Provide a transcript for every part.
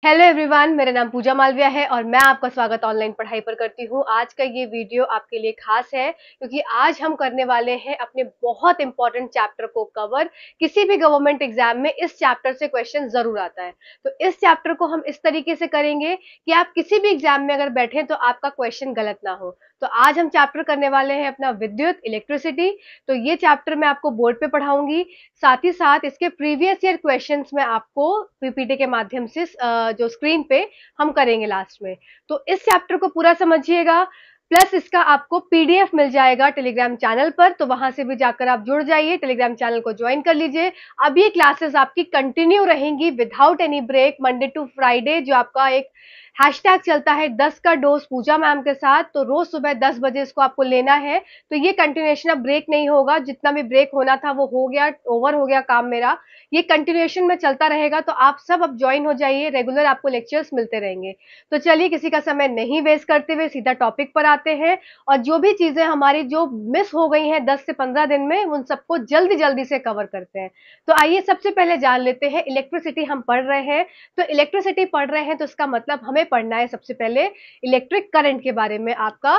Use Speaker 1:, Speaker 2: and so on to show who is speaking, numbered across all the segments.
Speaker 1: Hello everyone, मेरा नाम पूजा मालविया है और मैं आपका स्वागत ऑनलाइन पढ़ाई पर करती हूँ। आज का ये वीडियो आपके लिए खास है क्योंकि आज हम करने वाले हैं अपने बहुत इंपॉर्टेंट चैप्टर को कवर। किसी भी गवर्नमेंट एग्जाम में इस चैप्टर से क्वेश्चन जरूर आता है, तो इस चैप्टर को हम इस तरीके से करेंगे कि आप किसी भी एग्जाम में अगर बैठे तो आपका क्वेश्चन गलत ना हो। तो आज हम चैप्टर करने वाले हैं अपना विद्युत इलेक्ट्रिसिटी। तो ये चैप्टर मैं आपको बोर्ड पे पढ़ाऊंगी, साथ ही साथ इसके प्रीवियस ईयर क्वेश्चंस में आपको पीपीटी के माध्यम से जो स्क्रीन पे हम करेंगे लास्ट में। तो इस चैप्टर को पूरा समझिएगा, प्लस इसका आपको पीडीएफ मिल जाएगा टेलीग्राम चैनल पर, तो वहां से भी जाकर आप जुड़ जाइए, टेलीग्राम चैनल को ज्वाइन कर लीजिए। अब ये क्लासेस आपकी कंटिन्यू रहेंगी without any break, Monday to Friday. जो आपका एक हैशटैग चलता है 10 का डोज पूजा मैम के साथ, तो रोज सुबह 10 बजे इसको आपको लेना है। तो ये कंटिन्यूएशन अब ब्रेक नहीं होगा, जितना भी ब्रेक होना था वो हो गया, ओवर हो गया काम मेरा। ये कंटिन्यूएशन में चलता रहेगा, तो आप सब अब ज्वाइन हो जाइए, रेगुलर आपको लेक्चर्स मिलते रहेंगे। तो चलिए किसी का समय नहीं वेस्ट करते हुए सीधा टॉपिक पर आते हैं, और जो भी चीजें हमारी जो मिस हो गई हैं 10 से 15 दिन में, उन सबको जल्दी जल्दी से कवर करते हैं। तो आइए सबसे पहले जान लेते हैं, इलेक्ट्रिसिटी हम पढ़ रहे हैं। तो इलेक्ट्रिसिटी पढ़ रहे हैं तो इसका मतलब हमें पढ़ना है सबसे पहले इलेक्ट्रिक करंट के बारे में, आपका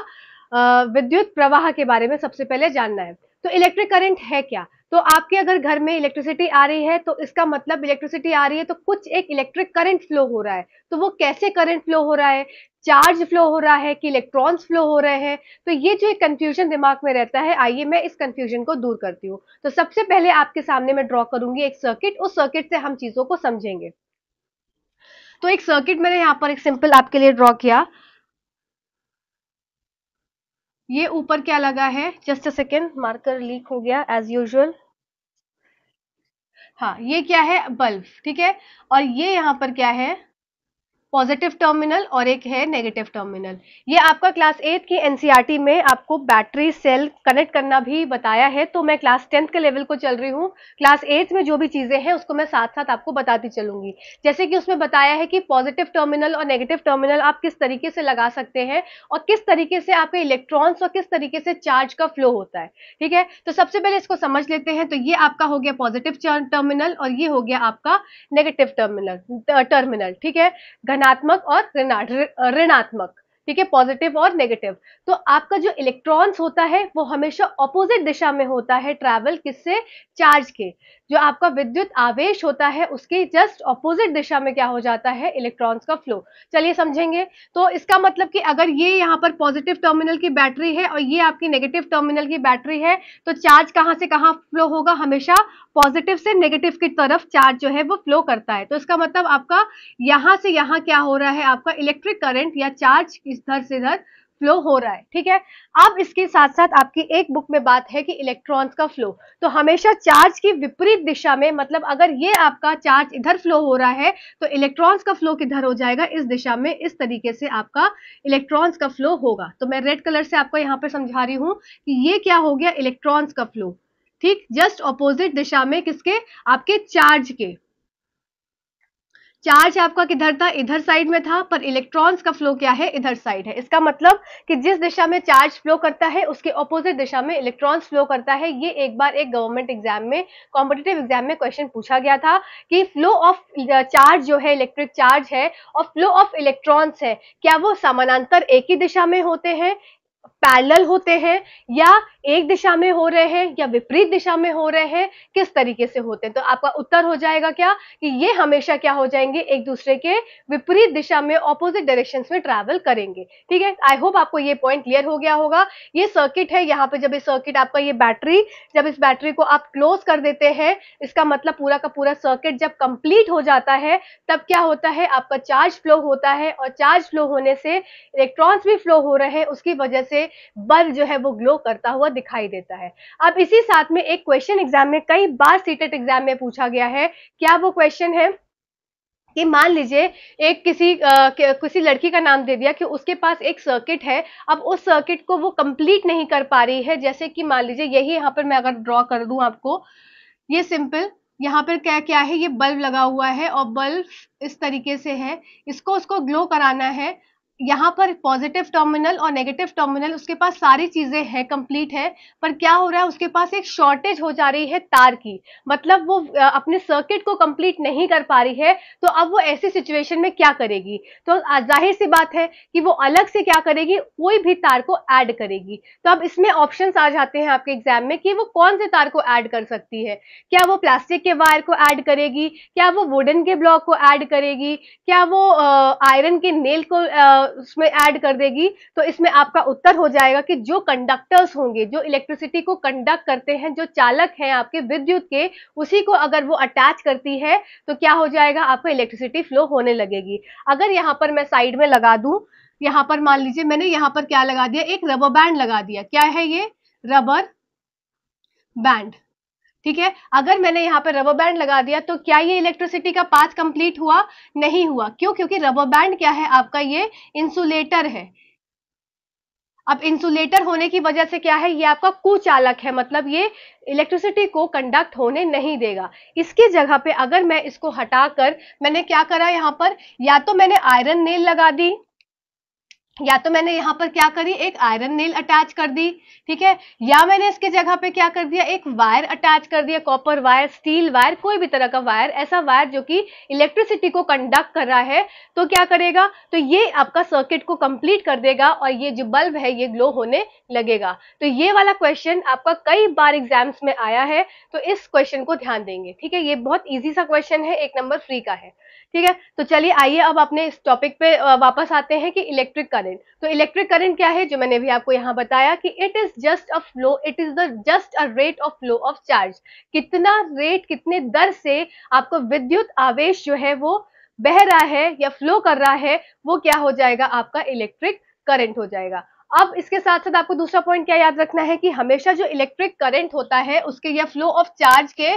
Speaker 1: विद्युत प्रवाह के बारे में सबसे पहले जानना है। तो इलेक्ट्रिक करंट है क्या? तो आपके अगर घर में इलेक्ट्रिसिटी आ रही है तो इसका मतलब इलेक्ट्रिसिटी आ रही है तो कुछ एक इलेक्ट्रिक करंट फ्लो हो रहा है। तो वो कैसे करंट फ्लो हो रहा है? चार्ज फ्लो हो रहा है कि इलेक्ट्रॉन्स फ्लो हो रहे हैं? तो ये जो एक कंफ्यूजन दिमाग में रहता है, आइए मैं इस कंफ्यूजन को दूर करती हूँ। तो सबसे पहले आपके सामने मैं ड्रॉ करूंगी एक सर्किट, उस सर्किट से हम चीजों को समझेंगे। तो एक सर्किट मैंने यहाँ पर एक सिंपल आपके लिए ड्रॉ किया। ये ऊपर क्या लगा है, just a second, marker leak हो गया एज यूजुअल। हाँ, ये क्या है? बल्ब, ठीक है। और ये यहाँ पर क्या है? पॉजिटिव टर्मिनल और एक है नेगेटिव टर्मिनल। ये आपका क्लास 8 की एनसीईआरटी में आपको बैटरी सेल कनेक्ट करना भी बताया है, तो मैं क्लास 10th के लेवल को चल रही हूँ। क्लास 8 में जो भी चीजें हैं उसको मैं साथ साथ आपको बताती चलूंगी। जैसे कि उसमें बताया है कि पॉजिटिव टर्मिनल और नेगेटिव टर्मिनल आप किस तरीके से लगा सकते हैं, और किस तरीके से आपके इलेक्ट्रॉन्स और किस तरीके से चार्ज का फ्लो होता है। ठीक है, तो सबसे पहले इसको समझ लेते हैं। तो ये आपका हो गया पॉजिटिव टर्मिनल और ये हो गया आपका नेगेटिव टर्मिनल, ठीक है। धनात्मक और ऋणात्मक, ठीक है, पॉजिटिव और नेगेटिव। तो आपका जो इलेक्ट्रॉन्स होता है वो हमेशा ऑपोजिट दिशा में होता है ट्रैवल, किससे? चार्ज के। जो आपका विद्युत आवेश होता है उसके जस्ट ऑपोजिट दिशा में क्या हो जाता है? इलेक्ट्रॉन्स का फ्लो। चलिए समझेंगे। तो इसका मतलब कि अगर ये यहाँ पर पॉजिटिव टर्मिनल की बैटरी है और ये आपकी नेगेटिव टर्मिनल की बैटरी है, तो चार्ज कहां से कहां फ्लो होगा? हमेशा पॉजिटिव से नेगेटिव की तरफ चार्ज जो है वो फ्लो करता है। तो इसका मतलब आपका यहां से यहां क्या हो रहा है? आपका इलेक्ट्रिक करंट या चार्ज इधर से इधर फ्लो हो रहा है, ठीक है। अब इसके साथ साथ आपकी एक बुक में बात है कि इलेक्ट्रॉन्स का फ्लो, तो हमेशा चार्ज की विपरीत दिशा में, मतलब अगर ये आपका चार्ज इधर फ्लो हो रहा है तो इलेक्ट्रॉन्स का फ्लो किधर हो जाएगा? इस दिशा में। इस तरीके से आपका इलेक्ट्रॉन्स का फ्लो होगा। तो मैं रेड कलर से आपको यहाँ पे समझा रही हूं कि ये क्या हो गया? इलेक्ट्रॉन्स का फ्लो, ठीक, जस्ट ऑपोजिट दिशा में, किसके? आपके चार्ज के। चार्ज आपका किधर था? इधर साइड में था, पर इलेक्ट्रॉन्स का फ्लो क्या है? इधर साइड है। इसका मतलब कि जिस दिशा में चार्ज फ्लो करता है उसके ऑपोजिट दिशा में इलेक्ट्रॉन्स फ्लो करता है। ये एक बार एक गवर्नमेंट एग्जाम में, कॉम्पिटिटिव एग्जाम में क्वेश्चन पूछा गया था कि फ्लो ऑफ चार्ज जो है, इलेक्ट्रिक चार्ज है, और फ्लो ऑफ इलेक्ट्रॉन्स है, क्या वो समानांतर एक ही दिशा में होते हैं, पैरेलल होते हैं, या एक दिशा में हो रहे हैं, या विपरीत दिशा में हो रहे हैं, किस तरीके से होते हैं? तो आपका उत्तर हो जाएगा क्या? कि ये हमेशा क्या हो जाएंगे? एक दूसरे के विपरीत दिशा में, ऑपोजिट डायरेक्शंस में ट्रैवल करेंगे, ठीक है। आई होप आपको ये पॉइंट क्लियर हो गया होगा। ये सर्किट है, यहाँ पे जब ये सर्किट आपका, ये बैटरी, जब इस बैटरी को आप क्लोज कर देते हैं, इसका मतलब पूरा का पूरा सर्किट जब कंप्लीट हो जाता है, तब क्या होता है? आपका चार्ज फ्लो होता है, और चार्ज फ्लो होने से इलेक्ट्रॉन्स भी फ्लो हो रहे हैं, उसकी वजह से बल्ब जो है वो ग्लो करता हुआ दिखाई देता है। अब इसी साथ में एक क्वेश्चन एग्जाम में कई बार सीटेट एग्जाम में पूछा गया है। क्या वो क्वेश्चन है कि मान लीजिए एक किसी लड़की का नाम दे दिया कि उसके पास एक सर्किट है, अब उस सर्किट को वो कंप्लीट नहीं कर पा रही है। जैसे कि मान लीजिए यही यहाँ पर मैं अगर ड्रॉ कर दूं आपको, ये सिंपल, यहाँ पर क्या क्या है? ये बल्ब लगा हुआ है और बल्ब इस तरीके से है, इसको उसको ग्लो कराना है। यहाँ पर पॉजिटिव टर्मिनल और नेगेटिव टर्मिनल उसके पास सारी चीजें हैं, कंप्लीट है, पर क्या हो रहा है उसके पास एक शॉर्टेज हो जा रही है तार की, मतलब वो अपने सर्किट को कंप्लीट नहीं कर पा रही है। तो अब वो ऐसी सिचुएशन में क्या करेगी, तो जाहिर सी बात है कि वो अलग से क्या करेगी, कोई भी तार को ऐड करेगी। तो अब इसमें ऑप्शंस आ जाते हैं आपके एग्जाम में कि वो कौन से तार को ऐड कर सकती है। क्या वो प्लास्टिक के वायर को ऐड करेगी, क्या वो वुडन के ब्लॉक को ऐड करेगी, क्या वो आयरन के नेल को उसमें ऐड कर देगी। तो इसमें आपका उत्तर हो जाएगा कि जो कंडक्टर्स होंगे, जो इलेक्ट्रिसिटी को कंडक्ट करते हैं, जो चालक हैं आपके विद्युत के, उसी को अगर वो अटैच करती है तो क्या हो जाएगा, आपको इलेक्ट्रिसिटी फ्लो होने लगेगी। अगर यहाँ पर मैं साइड में लगा दूं, यहाँ पर मान लीजिए मैंने यहाँ पर क्या लगा दिया, एक रबर बैंड लगा दिया। क्या है ये, रबर बैंड। ठीक है, अगर मैंने यहाँ पे रबर बैंड लगा दिया तो क्या ये इलेक्ट्रिसिटी का पाथ कंप्लीट हुआ, नहीं हुआ। क्यों, क्योंकि रबर बैंड क्या है आपका, ये इंसुलेटर है। अब इंसुलेटर होने की वजह से क्या है, ये आपका कुचालक है, मतलब ये इलेक्ट्रिसिटी को कंडक्ट होने नहीं देगा। इसकी जगह पे अगर मैं इसको हटाकर मैंने क्या करा, यहाँ पर या तो मैंने आयरन नेल लगा दी, या तो मैंने यहाँ पर क्या करी, एक आयरन नेल अटैच कर दी। ठीक है, या मैंने इसके जगह पे क्या कर दिया, एक वायर अटैच कर दिया, कॉपर वायर, स्टील वायर, कोई भी तरह का वायर, ऐसा वायर जो कि इलेक्ट्रिसिटी को कंडक्ट कर रहा है। तो क्या करेगा, तो ये आपका सर्किट को कंप्लीट कर देगा और ये जो बल्ब है ये ग्लो होने लगेगा। तो ये वाला क्वेश्चन आपका कई बार एग्जाम्स में आया है, तो इस क्वेश्चन को ध्यान देंगे। ठीक है, ये बहुत ईजी सा क्वेश्चन है, 1 नंबर फ्री का है। ठीक है, तो चलिए आइए अब अपने इस टॉपिक पे वापस आते हैं कि इलेक्ट्रिक करंट। तो इलेक्ट्रिक करंट क्या है, जो मैंने भी आपको यहाँ बताया कि it is just a flow, it is the just a rate of flow of charge. कितना रेट, कितने दर से आपको विद्युत आवेश जो है वो बह रहा है या फ्लो कर रहा है, वो क्या हो जाएगा, आपका इलेक्ट्रिक करंट हो जाएगा। अब इसके साथ साथ आपको दूसरा पॉइंट क्या याद रखना है कि हमेशा जो इलेक्ट्रिक करंट होता है उसके या फ्लो ऑफ चार्ज के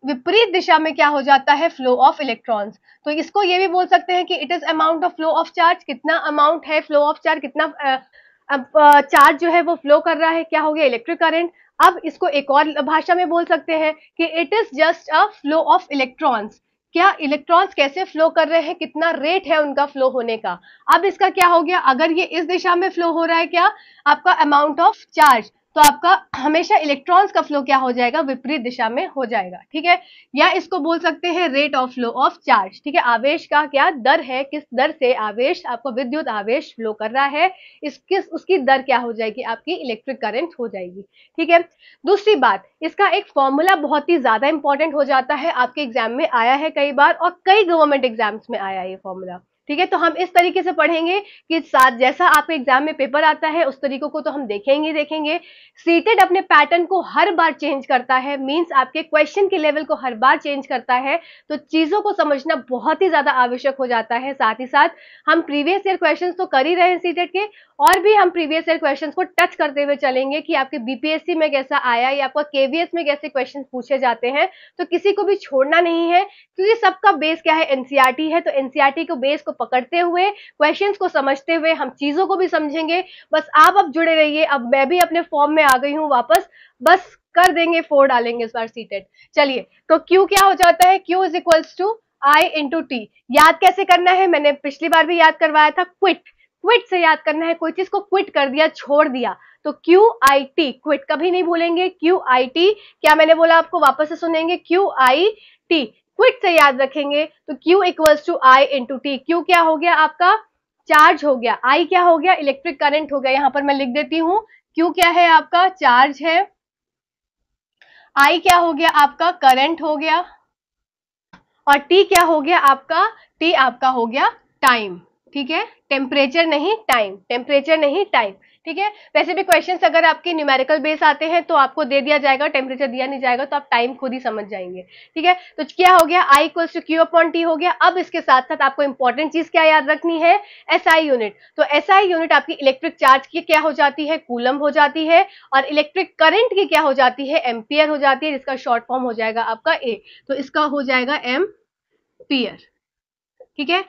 Speaker 1: विपरीत दिशा में क्या हो जाता है, फ्लो ऑफ इलेक्ट्रॉन्स। तो इसको ये भी बोल सकते हैं कि it is amount of flow of charge, कितना अमाउंट है फ्लो ऑफ चार्ज, कितना चार्ज जो है वो फ्लो कर रहा है, क्या हो गया, इलेक्ट्रिक करंट। अब इसको एक और भाषा में बोल सकते हैं कि it is just a flow of electrons, क्या इलेक्ट्रॉन्स कैसे फ्लो कर रहे हैं, कितना रेट है उनका फ्लो होने का। अब इसका क्या हो गया, अगर ये इस दिशा में फ्लो हो रहा है, क्या आपका अमाउंट ऑफ चार्ज, तो आपका हमेशा इलेक्ट्रॉन्स का फ्लो क्या हो जाएगा, विपरीत दिशा में हो जाएगा। ठीक है, या इसको बोल सकते हैं rate of flow of charge. ठीक है, आवेश का क्या दर है, किस दर से आवेश, आपको विद्युत आवेश फ्लो कर रहा है, उसकी दर क्या हो जाएगी, आपकी इलेक्ट्रिक करंट हो जाएगी। ठीक है, दूसरी बात, इसका एक फॉर्मूला बहुत ही ज्यादा इंपॉर्टेंट हो जाता है, आपके एग्जाम में आया है कई बार और कई गवर्नमेंट एग्जाम्स में आया है ये फॉर्मूला। ठीक है, तो हम इस तरीके से पढ़ेंगे कि साथ जैसा आपके एग्जाम में पेपर आता है उस तरीकों को तो हम देखेंगे। सीटेड अपने पैटर्न को हर बार चेंज करता है, मींस आपके क्वेश्चन के लेवल को हर बार चेंज करता है, तो चीजों को समझना बहुत ही ज्यादा आवश्यक हो जाता है। साथ ही साथ हम प्रीवियस ईयर क्वेश्चंस तो कर ही रहे हैं सीटेड के, और भी हम प्रीवियस ईयर क्वेश्चंस को टच करते हुए चलेंगे कि आपके बीपीएससी में कैसा आया या आपका केवीएस में कैसे क्वेश्चन पूछे जाते हैं। तो किसी को भी छोड़ना नहीं है, क्योंकि सबका बेस क्या है, एनसीईआरटी है। तो एनसीईआरटी को बेस को पकड़ते हुए, क्वेश्चंस को समझते हुए हम चीजों को भी समझेंगे। बस आप अब जुड़े रहिए, अब मैं भी अपने फॉर्म में आ गई हूँ वापस, बस कर देंगे, 4 डालेंगे इस बार सीटेड। चलिए, तो Q क्या हो जाता है, Q is equals to I into T. याद कैसे करना है, मैंने पिछली बार भी याद करवाया था, क्विट से याद करना है। कोई चीज को क्विट कर दिया, छोड़ दिया, तो QIT, क्विट कभी नहीं भूलेंगे, QIT। क्या मैंने बोला आपको, वापस से सुनेंगे, QIT, क्विट से याद रखेंगे। तो Q equals to I into T. Q क्या हो गया आपका, चार्ज हो गया, I क्या हो गया, इलेक्ट्रिक करंट हो गया। यहां पर मैं लिख देती हूं, Q क्या है आपका, चार्ज है, I क्या हो गया आपका, करंट हो गया, और T क्या हो गया आपका, T आपका हो गया टाइम। ठीक है, टेम्परेचर नहीं टाइम, टेम्परेचर नहीं टाइम। ठीक है, वैसे भी क्वेश्चंस अगर आपके न्यूमेरिकल बेस आते हैं तो आपको दे दिया जाएगा, टेम्परेचर दिया नहीं जाएगा, तो आप टाइम खुद ही समझ जाएंगे। ठीक है, तो क्या हो गया, I equals to Q upon T हो गया। अब इसके साथ साथ आपको इंपॉर्टेंट चीज क्या याद रखनी है, SI यूनिट। तो SI यूनिट आपकी इलेक्ट्रिक चार्ज की क्या हो जाती है, कूलम हो जाती है, और इलेक्ट्रिक करंट की क्या हो जाती है, एम्पियर हो जाती है, जिसका शॉर्ट फॉर्म हो जाएगा आपका A। तो इसका हो जाएगा एम्पियर। ठीक है,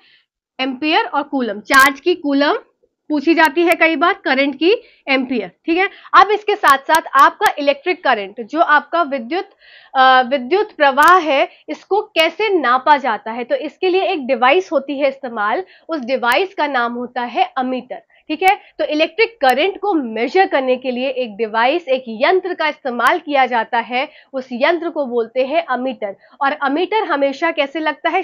Speaker 1: एम्पियर और कूलम, चार्ज की कूलम पूछी जाती है कई बार, करंट की एम्पियर, ठीक है। अब इसके साथ साथ आपका इलेक्ट्रिक करंट, जो आपका विद्युत प्रवाह है, इसको कैसे नापा जाता है, तो इसके लिए एक डिवाइस होती है इस्तेमाल, उस डिवाइस का नाम होता है अमीटर, ठीक है। तो इलेक्ट्रिक करंट को मेजर करने के लिए एक डिवाइस, एक यंत्र का इस्तेमाल किया जाता है, उस यंत्र को बोलते हैं अमीटर। और अमीटर हमेशा कैसे लगता है,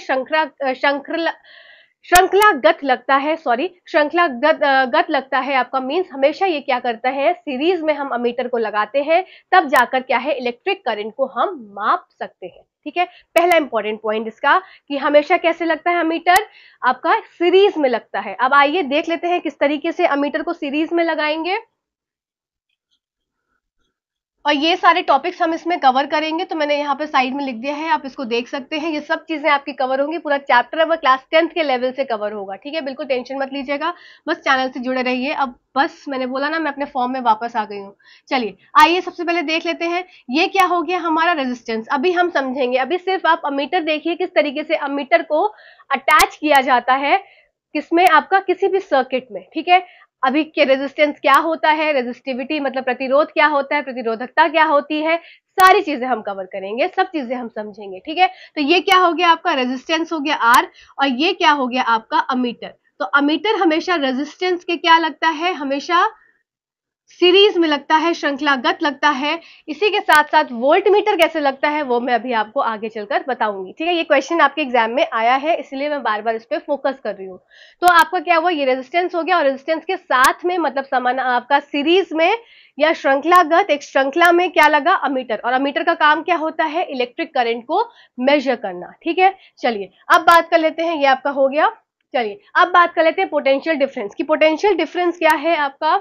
Speaker 1: श्रृंखलागत लगता है, सॉरी श्रृंखलागत लगता है आपका, मीन्स हमेशा ये क्या करता है, सीरीज में हम अमीटर को लगाते हैं, तब जाकर क्या है, इलेक्ट्रिक करंट को हम माप सकते हैं, ठीक है। पहला इंपॉर्टेंट पॉइंट इसका कि हमेशा कैसे लगता है अमीटर, आपका सीरीज में लगता है। अब आइए देख लेते हैं किस तरीके से अमीटर को सीरीज में लगाएंगे, और ये सारे टॉपिक्स हम इसमें कवर करेंगे। तो मैंने यहाँ पे साइड में लिख दिया है, आप इसको देख सकते हैं। ये सब चीजें आपकी कवर होंगी, पूरा चैप्टर अब क्लास 10th के लेवल से कवर होगा, ठीक है। बिल्कुल टेंशन मत लीजिएगा, बस चैनल से जुड़े रहिए। अब बस मैंने बोला ना, मैं अपने फॉर्म में वापस आ गई हूँ। चलिए आइए सबसे पहले देख लेते हैं, ये क्या हो गया हमारा रेजिस्टेंस, अभी हम समझेंगे। अभी सिर्फ आप अमीटर देखिए, किस तरीके से अमीटर को अटैच किया जाता है, किसमें, आपका किसी भी सर्किट में, ठीक है। अभी के रेजिस्टेंस क्या होता है, रेजिस्टिविटी मतलब प्रतिरोध क्या होता है, प्रतिरोधकता क्या होती है, सारी चीजें हम कवर करेंगे, सब चीजें हम समझेंगे, ठीक है। तो ये क्या हो गया आपका, रेजिस्टेंस हो गया आर, और ये क्या हो गया आपका अमीटर। तो अमीटर हमेशा रेजिस्टेंस के क्या लगता है, हमेशा सीरीज में लगता है, श्रृंखलागत लगता है। इसी के साथ साथ वोल्ट मीटर कैसे लगता है, वो मैं अभी आपको आगे चलकर बताऊंगी, ठीक है। ये क्वेश्चन आपके एग्जाम में आया है, इसलिए मैं बार बार इस पे फोकस कर रही हूँ। तो आपका क्या हुआ, ये रेजिस्टेंस हो गया, और रेजिस्टेंस के साथ में मतलब समान आपका सीरीज में या श्रृंखलागत, एक श्रृंखला में क्या लगा, अमीटर। और अमीटर का काम क्या होता है, इलेक्ट्रिक करंट को मेजर करना, ठीक है। चलिए अब बात कर लेते हैं, ये आपका हो गया। चलिए अब बात कर लेते हैं पोटेंशियल डिफरेंस की। पोटेंशियल डिफरेंस क्या है आपका,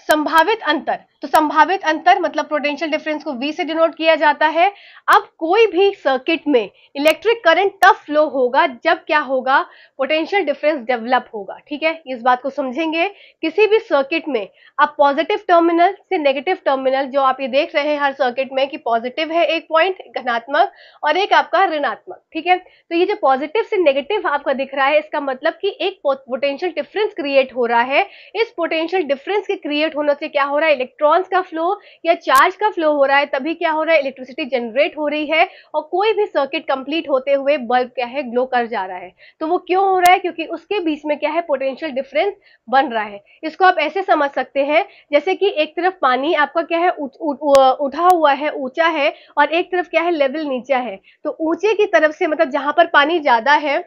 Speaker 1: संभावित अंतर। तो संभावित अंतर मतलब पोटेंशियल डिफरेंस को V से डिनोट किया जाता है। अब कोई भी सर्किट में इलेक्ट्रिक करंट तब फ्लो होगा जब क्या होगा, पोटेंशियल डिफरेंस डेवलप होगा, ठीक है। इस बात को समझेंगे, किसी भी सर्किट में अब पॉजिटिव टर्मिनल से नेगेटिव टर्मिनल, जो आप ये देख रहे हैं हर सर्किट में कि पॉजिटिव है एक पॉइंट धनात्मक और एक आपका ऋणात्मक, ठीक है। तो ये जो पॉजिटिव से नेगेटिव आपका दिख रहा है, इसका मतलब कि एक पोटेंशियल डिफरेंस क्रिएट हो रहा है। इस पोटेंशियल डिफरेंस के क्रिएट होने से क्या हो रहा है, इलेक्ट्रॉन्स का फ्लो या चार्ज का फ्लो हो रहा है, तभी क्या हो रहा है, इलेक्ट्रिसिटी जनरेट हो रही है, और कोई भी सर्किट कंप्लीट होते हुए बल्ब क्या है, ग्लो कर जा रहा है। तो वो क्यों हो रहा है, क्योंकि उसके बीच में क्या है, पोटेंशियल डिफरेंस बन रहा है। इसको आप ऐसे समझ सकते हैं, जैसे कि एक तरफ पानी आपका क्या है, उठा हुआ है, ऊंचा है, और एक तरफ क्या है, लेवल नीचा है। तो ऊंचे की तरफ से मतलब जहां पर पानी ज्यादा है,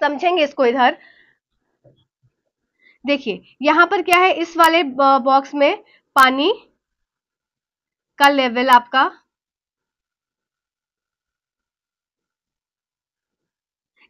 Speaker 1: समझेंगे इसको इधर देखिए, यहां पर क्या है, इस वाले बॉक्स में पानी का लेवल आपका,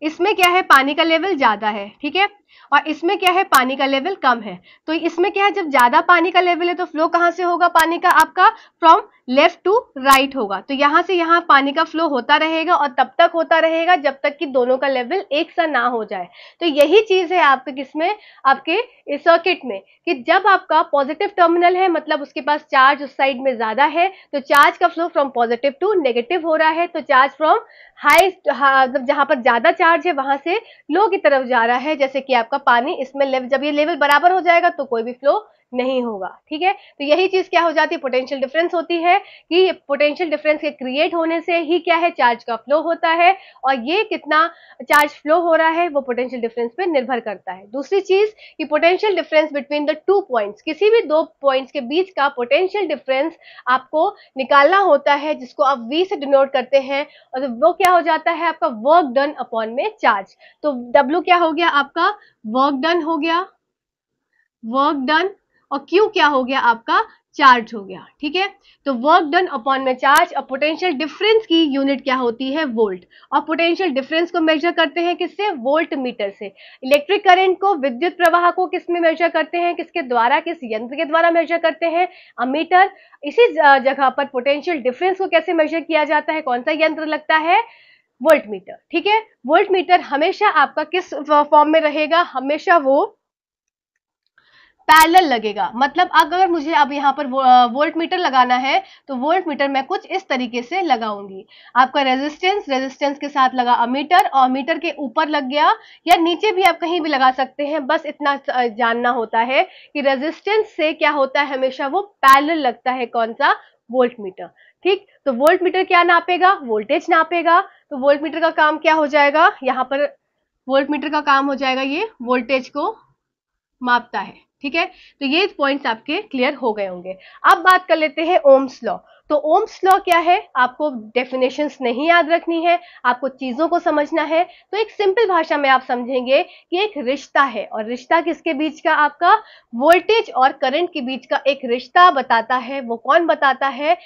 Speaker 1: इसमें क्या है, पानी का लेवल ज्यादा है, ठीक है, और इसमें क्या है, पानी का लेवल कम है। तो इसमें क्या है, जब ज्यादा पानी का लेवल है तो फ्लो कहां से होगा पानी का, आपका फ्रॉम लेफ्ट टू राइट होगा। तो यहां से यहां पानी का फ्लो होता रहेगा, और तब तक होता रहेगा जब तक कि दोनों का लेवल एक सा ना हो जाए। तो यही चीज है आपके किसमें, आपके इस सर्किट में, कि जब आपका पॉजिटिव टर्मिनल है मतलब उसके पास चार्ज उस साइड में ज्यादा है, तो चार्ज का flow from positive to negative हो रहा है। तो चार्ज फ्रॉम हाई, जहां पर ज्यादा चार्ज है वहां से लो की तरफ जा रहा है, जैसे कि आपका पानी इसमें जब ये लेवल बराबर हो जाएगा तो कोई भी फ्लो नहीं होगा, ठीक है। तो यही चीज क्या हो जाती है, पोटेंशियल डिफरेंस होती है, कि पोटेंशियल डिफरेंस के क्रिएट होने से ही क्या है, चार्ज का फ्लो होता है, और ये कितना चार्ज फ्लो हो रहा है वो पोटेंशियल डिफरेंस पे निर्भर करता है। दूसरी चीज कि potential difference between the two points, किसी भी दो पॉइंट्स के बीच का पोटेंशियल डिफरेंस आपको निकालना होता है, जिसको आप V से डिनोट करते हैं, और वो क्या हो जाता है आपका वर्क डन अपॉन में चार्ज। तो W क्या हो गया आपका, वर्क डन हो गया, वर्क डन, और Q क्या हो गया आपका, चार्ज हो गया, ठीक है। तो वर्क डन अपॉन में चार्ज। और पोटेंशियल डिफरेंस की यूनिट क्या होती है, वोल्ट, और पोटेंशियल डिफरेंस को मेजर करते हैं किससे, वोल्ट मीटर से। इलेक्ट्रिक करंट को, विद्युत प्रवाह को किस में मेजर करते हैं, किसके द्वारा, किस यंत्र के द्वारा मेजर करते हैं, अमीटर। इसी जगह पर पोटेंशियल डिफरेंस को कैसे मेजर किया जाता है, कौन सा यंत्र लगता है, वोल्ट मीटर, ठीक है। वोल्ट मीटर हमेशा आपका किस फॉर्म में रहेगा, हमेशा वो पैरेलल लगेगा। मतलब अगर मुझे अब यहाँ पर वोल्ट मीटर लगाना है तो वोल्ट मीटर मैं कुछ इस तरीके से लगाऊंगी। आपका रेजिस्टेंस के साथ लगा अमीटर, और मीटर के ऊपर लग गया, या नीचे भी आप कहीं भी लगा सकते हैं। बस इतना जानना होता है कि रेजिस्टेंस से क्या होता है, हमेशा वो पैरेलल लगता है। कौन सा? Volt meter. ठीक, तो वोल्ट मीटर क्या नापेगा? वोल्टेज नापेगा। तो वोल्ट मीटर का काम क्या हो जाएगा? यहाँ पर वोल्ट मीटर का काम हो जाएगा ये वोल्टेज को मापता है। ठीक है, तो ये पॉइंट्स आपके क्लियर हो गए होंगे। अब बात कर लेते हैं ओम्स लॉ। तो ओम्स लॉ क्या है? आपको डेफिनेशंस नहीं याद रखनी है, आपको चीजों को समझना है। तो एक सिंपल भाषा में आप समझेंगे कि एक रिश्ता है, और रिश्ता किसके बीच का? आपका वोल्टेज और करंट के बीच का एक रिश्ता बताता है। वो कौन बताता है?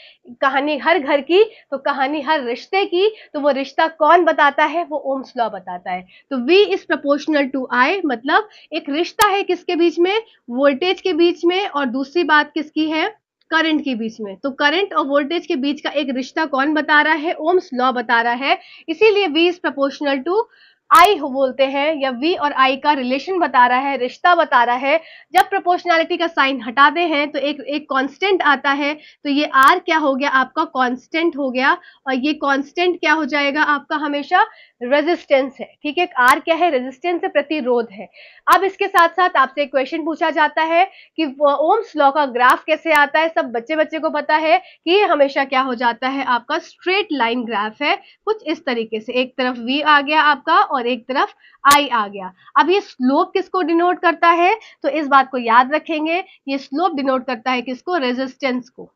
Speaker 1: कहानी हर घर की तो कहानी हर रिश्ते की, तो वो रिश्ता कौन बताता है? वो ओम्स लॉ बताता है। तो V is proportional to I, मतलब एक रिश्ता है किसके बीच में? वोल्टेज के बीच में। और दूसरी बात किसकी है? करंट के बीच में। तो करंट और वोल्टेज के बीच का एक रिश्ता कौन बता रहा है? ओम्स लॉ बता रहा है। इसीलिए V इज प्रोपोर्शनल टू आई बोलते हैं, या V और I का रिलेशन बता रहा है, रिश्ता बता रहा है। जब प्रोपोर्शनैलिटी का साइन हटाते हैं तो एक कांस्टेंट आता है, तो ये R क्या हो गया? आपका कांस्टेंट हो गया। और ये कांस्टेंट क्या हो जाएगा? आपका हमेशा रेजिस्टेंस है। ठीक है, R क्या है? रेजिस्टेंस है, प्रतिरोध है। अब इसके साथ साथ आपसे एक क्वेश्चन पूछा जाता है कि ओम्स लॉ का ग्राफ कैसे आता है। सब बच्चे बच्चे को पता है कि ये हमेशा क्या हो जाता है? आपका स्ट्रेट लाइन ग्राफ है, कुछ इस तरीके से। एक तरफ V आ गया आपका और एक तरफ I आ गया। अब ये स्लोप किसको डिनोट करता है? तो इस बात को याद रखेंगे, ये स्लोप डिनोट करता है किसको? रेजिस्टेंस को।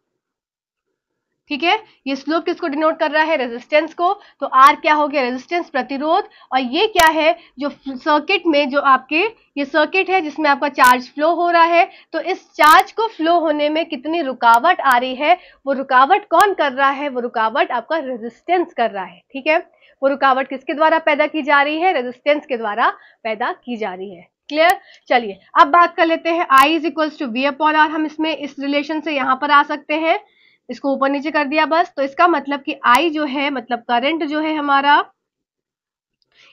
Speaker 1: ठीक है, ये स्लोप किसको डिनोट कर रहा है? रेजिस्टेंस को। तो आर क्या हो गया? रेजिस्टेंस, प्रतिरोध। और ये क्या है? जो सर्किट में जो आपके ये सर्किट है जिसमें आपका चार्ज फ्लो हो रहा है, तो इस चार्ज को फ्लो होने में कितनी रुकावट आ रही है, वो रुकावट कौन कर रहा है? वो रुकावट आपका रेजिस्टेंस कर रहा है। ठीक है, वो रुकावट किसके द्वारा पैदा की जा रही है? रेजिस्टेंस के द्वारा पैदा की जा रही है। क्लियर? चलिए अब बात कर लेते हैं I is equals to V upon R. हम इसमें इस रिलेशन से यहां पर आ सकते हैं, इसको ऊपर नीचे कर दिया बस। तो इसका मतलब कि I जो है, मतलब करंट जो है हमारा,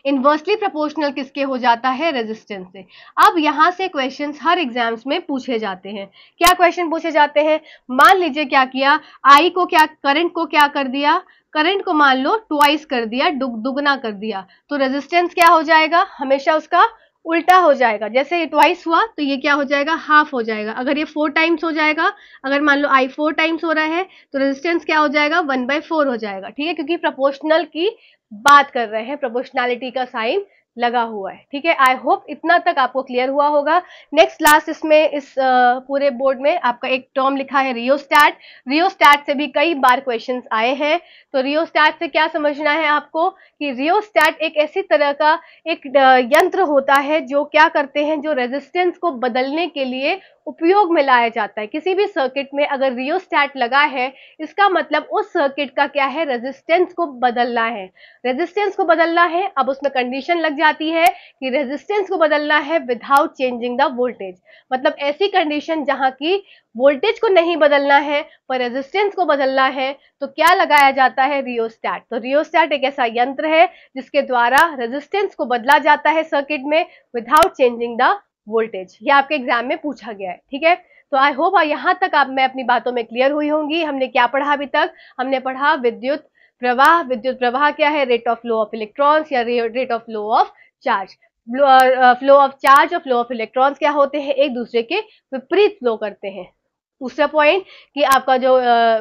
Speaker 1: इनवर्सली प्रोपोर्शनल किसके हो जाता है? रेजिस्टेंस से। अब यहां से क्वेश्चंस हर एग्जाम्स में पूछे जाते हैं। क्या क्वेश्चन पूछे जाते हैं? मान लीजिए क्या किया, I को क्या, करंट को क्या कर दिया? करंट को मान लो ट्वाइस कर दिया, दुगना कर दिया, तो रेजिस्टेंस क्या हो जाएगा? हमेशा उसका उल्टा हो जाएगा। जैसे ये ट्वाइस हुआ तो ये क्या हो जाएगा? हाफ हो जाएगा। अगर ये 4 टाइम्स हो जाएगा, अगर मान लो I 4 टाइम्स हो रहा है, तो रेजिस्टेंस क्या हो जाएगा? 1/4 हो जाएगा। ठीक है, क्योंकि प्रोपोर्शनल की बात कर रहे हैं, प्रोपोर्शनैलिटी का साइन लगा हुआ है। ठीक है, आई होप इतना तक आपको क्लियर हुआ होगा। नेक्स्ट लास्ट इसमें इस पूरे बोर्ड में आपका एक टर्म लिखा है रियोस्टैट। रियोस्टैट से भी कई बार क्वेश्चंस आए हैं। तो रियोस्टैट से क्या समझना है आपको कि रियोस्टैट एक ऐसी तरह का एक यंत्र होता है जो क्या करते हैं, जो रेजिस्टेंस को बदलने के लिए उपयोग में लाया जाता है। किसी भी सर्किट में अगर रियोस्टैट लगा है, इसका मतलब उस सर्किट का क्या है? रेजिस्टेंस को बदलना है। रेजिस्टेंस को बदलना है, अब उसमें कंडीशन लग जाती है कि रेजिस्टेंस को बदलना है विदाउट चेंजिंग द वोल्टेज। मतलब ऐसी कंडीशन जहां की वोल्टेज को नहीं बदलना है पर रेजिस्टेंस को बदलना है, तो क्या लगाया जाता है? रियोस्टैट। तो रियोस्टैट एक ऐसा यंत्र है जिसके द्वारा रेजिस्टेंस को बदला जाता है सर्किट में विदाउट चेंजिंग द वोल्टेज। ये आपके एग्जाम में पूछा गया है। ठीक है, तो आई होप यहां तक आप मैं अपनी बातों में क्लियर हुई होंगी। हमने क्या पढ़ा अभी तक? हमने पढ़ा विद्युत प्रवाह। विद्युत प्रवाह क्या है? Rate of flow of electrons या rate of flow of charge. Flow of charge और फ्लो ऑफ इलेक्ट्रॉन्स क्या होते हैं? एक दूसरे के विपरीत फ्लो करते हैं। दूसरा पॉइंट कि आपका जो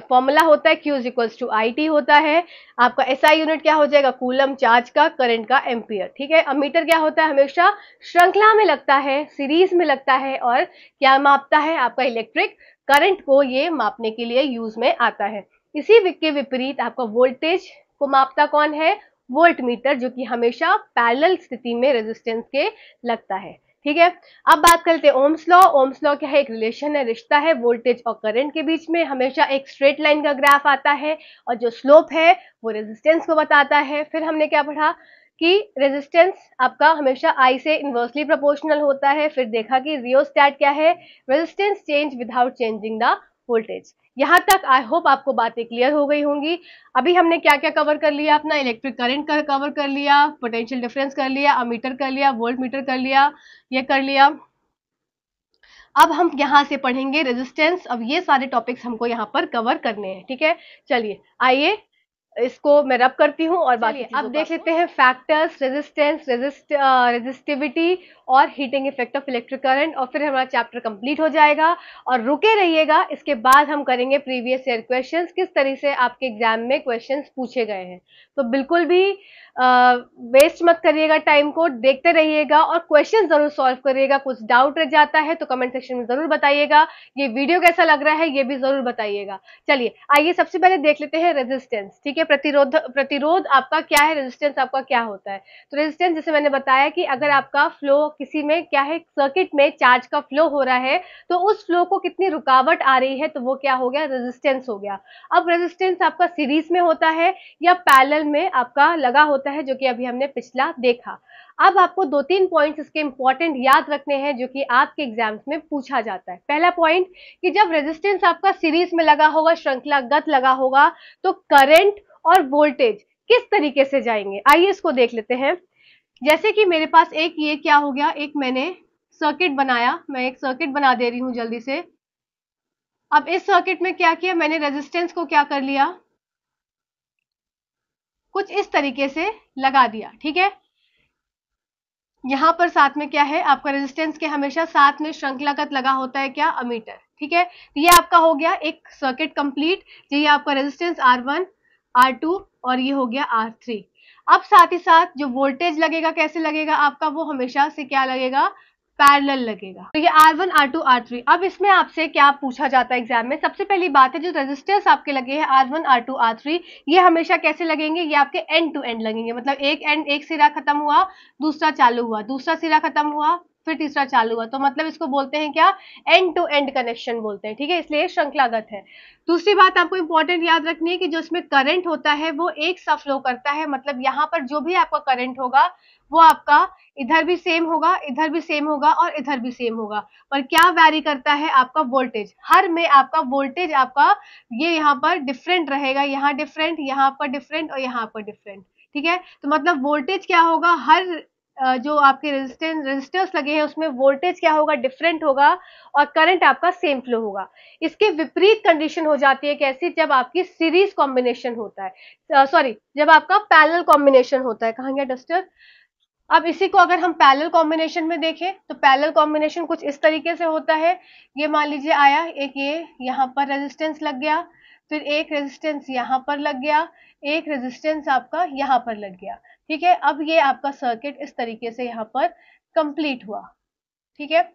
Speaker 1: फॉर्मूला होता है Q is equals to IT होता है। आपका SI यूनिट क्या हो जाएगा? कूलम चार्ज का, करंट का एम्पियर। ठीक है, अमीटर क्या होता है? हमेशा श्रृंखला में लगता है, सीरीज में लगता है, और क्या मापता है? आपका इलेक्ट्रिक करंट को ये मापने के लिए यूज में आता है। इसी के विपरीत आपका वोल्टेज को मापता कौन है? वोल्ट मीटर, जो कि हमेशा पैरेलल स्थिति में रेजिस्टेंस के लगता है। ठीक है, अब बात करते हैं ओम्स लॉ। ओम्स लॉ क्या है? एक रिलेशन है, रिश्ता है वोल्टेज और करंट के बीच में। हमेशा एक स्ट्रेट लाइन का ग्राफ आता है, और जो स्लोप है वो रेजिस्टेंस को बताता है। फिर हमने क्या पढ़ा कि रेजिस्टेंस आपका हमेशा I से इनवर्सली प्रोपोर्शनल होता है। फिर देखा कि रियोस्टैट क्या है? Resistance change without changing the voltage. यहां तक आई होप आपको बातें क्लियर हो गई होंगी। अभी हमने क्या क्या कवर कर लिया? अपना इलेक्ट्रिक करंट का कवर कर लिया, पोटेंशियल डिफरेंस कर लिया, अमीटर कर लिया, वोल्ट मीटर कर लिया, ये कर लिया। अब हम यहाँ से पढ़ेंगे रेजिस्टेंस। अब ये सारे टॉपिक्स हमको यहाँ पर कवर करने हैं, ठीक है। चलिए आइए इसको मैं रब करती हूँ और बाकी अब देख लेते हैं फैक्टर्स, रेजिस्टेंस, रेजिस्टिविटी और heating effect of electric current, और फिर हमारा चैप्टर कंप्लीट हो जाएगा। और रुके रहिएगा, इसके बाद हम करेंगे प्रीवियस ईयर क्वेश्चंस, किस तरह से आपके एग्जाम में क्वेश्चंस पूछे गए हैं। तो बिल्कुल भी वेस्ट मत करिएगा टाइम को, देखते रहिएगा और क्वेश्चन जरूर सॉल्व करिएगा। कुछ डाउट रह जाता है तो कमेंट सेक्शन में जरूर बताइएगा। ये वीडियो कैसा लग रहा है ये भी जरूर बताइएगा। चलिए आइए सबसे पहले देख लेते हैं रेजिस्टेंस, ठीक है। प्रतिरोध आपका क्या है, रेजिस्टेंस आपका क्या होता है। तो रेजिस्टेंस जैसे मैंने बताया कि अगर आपका फ्लो किसी में क्या है, सर्किट में चार्ज का फ्लो हो रहा है तो उस फ्लो को कितनी रुकावट आ रही है तो वो क्या हो गया, रेजिस्टेंस हो गया। अब रेजिस्टेंस आपका सीरीज में होता है या पैरेलल में आपका लगा होता है, जो कि अभी हमने पिछला देखा। अब आपको 2-3 पॉइंट्स इसके इंपॉर्टेंट याद रखने हैं जो कि आपके एग्जाम्स में पूछा जाता है। पहला पॉइंट कि जब रेजिस्टेंस आपका सीरीज में लगा होगा, श्रृंखलागत लगा होगा, तो करंट और वोल्टेज किस तरीके से जाएंगे, आइए इसको देख लेते हैं। जैसे कि मेरे पास एक ये क्या हो गया, एक मैंने सर्किट बनाया, मैं एक सर्किट बना दे रही हूं जल्दी से। अब इस सर्किट में क्या किया मैंने, रेजिस्टेंस को क्या कर लिया, कुछ इस तरीके से लगा दिया, ठीक है। यहां पर साथ में क्या है आपका, रेजिस्टेंस के हमेशा साथ में श्रृंखलागत लगा होता है क्या, अमीटर, ठीक है। तो ये आपका हो गया एक सर्किट कंप्लीट। ये आपका रेजिस्टेंस R1, R2 और ये हो गया R3। अब साथ ही साथ जो वोल्टेज लगेगा कैसे लगेगा आपका, वो हमेशा से क्या लगेगा, पैरेलल लगेगा। तो ये R1, R2, R3। अब इसमें आपसे क्या पूछा जाता है एग्जाम में, सबसे पहली बात है जो रेजिस्टर्स आपके लगे हैं R1, R2, R3, ये हमेशा कैसे लगेंगे, ये आपके एंड टू एंड लगेंगे। मतलब एक एंड, एक सिरा खत्म हुआ दूसरा चालू हुआ, दूसरा सिरा खत्म हुआ फिर तीसरा चालू हुआ, तो मतलब इसको बोलते हैं क्या, एंड टू एंड कनेक्शन बोलते हैं, ठीक है। इसलिए श्रृंखलागत है। दूसरी बात आपको इंपॉर्टेंट याद रखनी है कि जो इसमें करंट होता है वो एक सा फ्लो करता है। मतलब यहाँ पर जो भी आपका करंट होगा वो आपका इधर भी सेम होगा, इधर भी सेम होगा और इधर भी सेम होगा। पर क्या वैरी करता है आपका वोल्टेज, हर में आपका वोल्टेज आपका ये यहाँ पर डिफरेंट रहेगा, यहाँ डिफरेंट, यहाँ पर डिफरेंट और यहाँ पर डिफरेंट, ठीक है। तो मतलब वोल्टेज क्या होगा, हर जो आपके रेजिस्टर्स लगे हैं उसमें वोल्टेज क्या होगा, डिफरेंट होगा और करंट आपका सेम फ्लो होगा। इसके विपरीत कंडीशन हो जाती है कैसी, जब आपकी सीरीज कॉम्बिनेशन होता है, सॉरी जब आपका पैरेलल कॉम्बिनेशन होता है। कहाँ गया डस्टर। अब इसी को अगर हम पैरेलल कॉम्बिनेशन में देखें तो पैरेलल कॉम्बिनेशन कुछ इस तरीके से होता है। ये मान लीजिए आया एक, ये यहाँ पर रेजिस्टेंस लग गया, फिर एक रेजिस्टेंस यहाँ पर लग गया, एक रेजिस्टेंस आपका यहाँ पर लग गया, ठीक है। अब ये आपका सर्किट इस तरीके से यहाँ पर कंप्लीट हुआ, ठीक है।